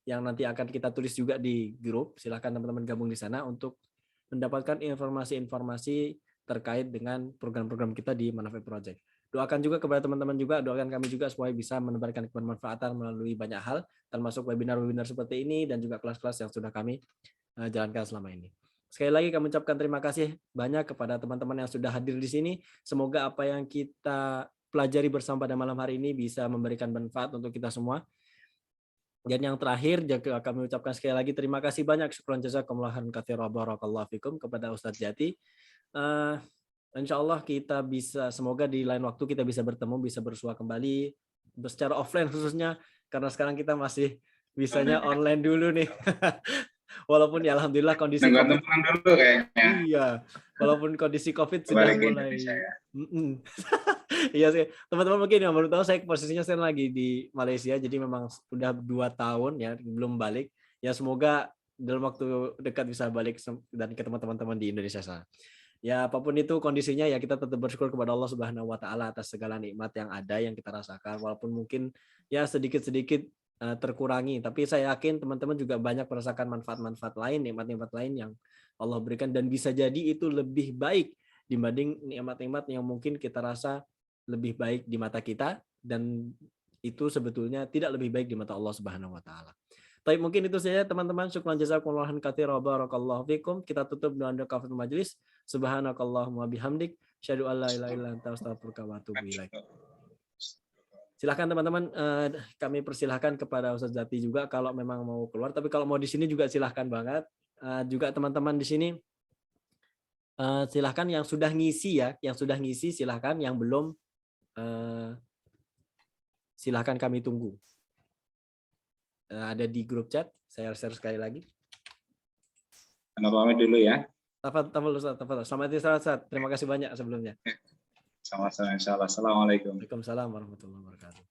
yang nanti akan kita tulis juga di grup. Silahkan teman-teman gabung di sana untuk mendapatkan informasi-informasi terkait dengan program-program kita di Manafik Project. Doakan juga kepada teman-teman juga, doakan kami juga supaya bisa menebarkan kebermanfaatan melalui banyak hal, termasuk webinar-webinar seperti ini dan juga kelas-kelas yang sudah kami jalankan selama ini. Sekali lagi kami ucapkan terima kasih banyak kepada teman-teman yang sudah hadir di sini. Semoga apa yang kita pelajari bersama pada malam hari ini bisa memberikan manfaat untuk kita semua. Dan yang terakhir kami ucapkan sekali lagi terima kasih banyak, syukran jazakumullah khairan katsiran barakallahu fikum kepada Ustadz Jati. Insya Allah kita bisa, semoga di lain waktu kita bisa bertemu, bisa bersua kembali secara offline khususnya, karena sekarang kita masih bisanya online dulu nih. Walaupun ya alhamdulillah kondisi COVID. Dulu kayaknya. Iya, walaupun kondisi COVID sudah mulai. Ya. Iya sih, teman-teman mungkin yang baru tahu, saya posisinya sekarang lagi di Malaysia, jadi memang udah 2 tahun ya belum balik. Ya semoga dalam waktu dekat bisa balik dan ketemu teman-teman di Indonesia sana. Ya apapun itu kondisinya, ya kita tetap bersyukur kepada Allah Subhanahu wa taala atas segala nikmat yang ada yang kita rasakan, walaupun mungkin ya sedikit-sedikit terkurangi, tapi saya yakin teman-teman juga banyak merasakan manfaat-manfaat lain, nikmat-nikmat lain yang Allah berikan, dan bisa jadi itu lebih baik dibanding nikmat-nikmat yang mungkin kita rasa lebih baik di mata kita, dan itu sebetulnya tidak lebih baik di mata Allah Subhanahu wa taala. Baik, mungkin itu saja teman-teman. Syukran jazakumullah khairan barakallahu fikum. Kita tutup dengan doa kafaratul majelis. Subhanakallahumma bihamdik, asyhadu an la ilaha illa anta astaghfiruka wa atubu ilaik. Silakan teman-teman, kami persilahkan kepada Ustadz Jati juga kalau memang mau keluar, tapi kalau mau di sini juga silahkan banget. Juga teman-teman di sini silahkan yang sudah ngisi ya, yang sudah ngisi silahkan, yang belum silahkan kami tunggu. Ada di grup chat, saya share sekali lagi. Pamit dulu ya. Tafadhol Ustaz, tafadhol. Selamat istirahat Ustaz. Terima kasih banyak sebelumnya. Sama-sama insyaallah. Assalamualaikum. Waalaikumsalam warahmatullahi wabarakatuh.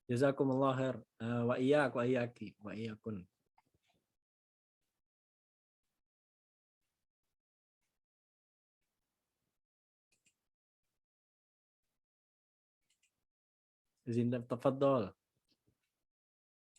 Jazakumullah khair. Wa iyyak wa iyyaki wa iyyakun. Zinda, tafadhol.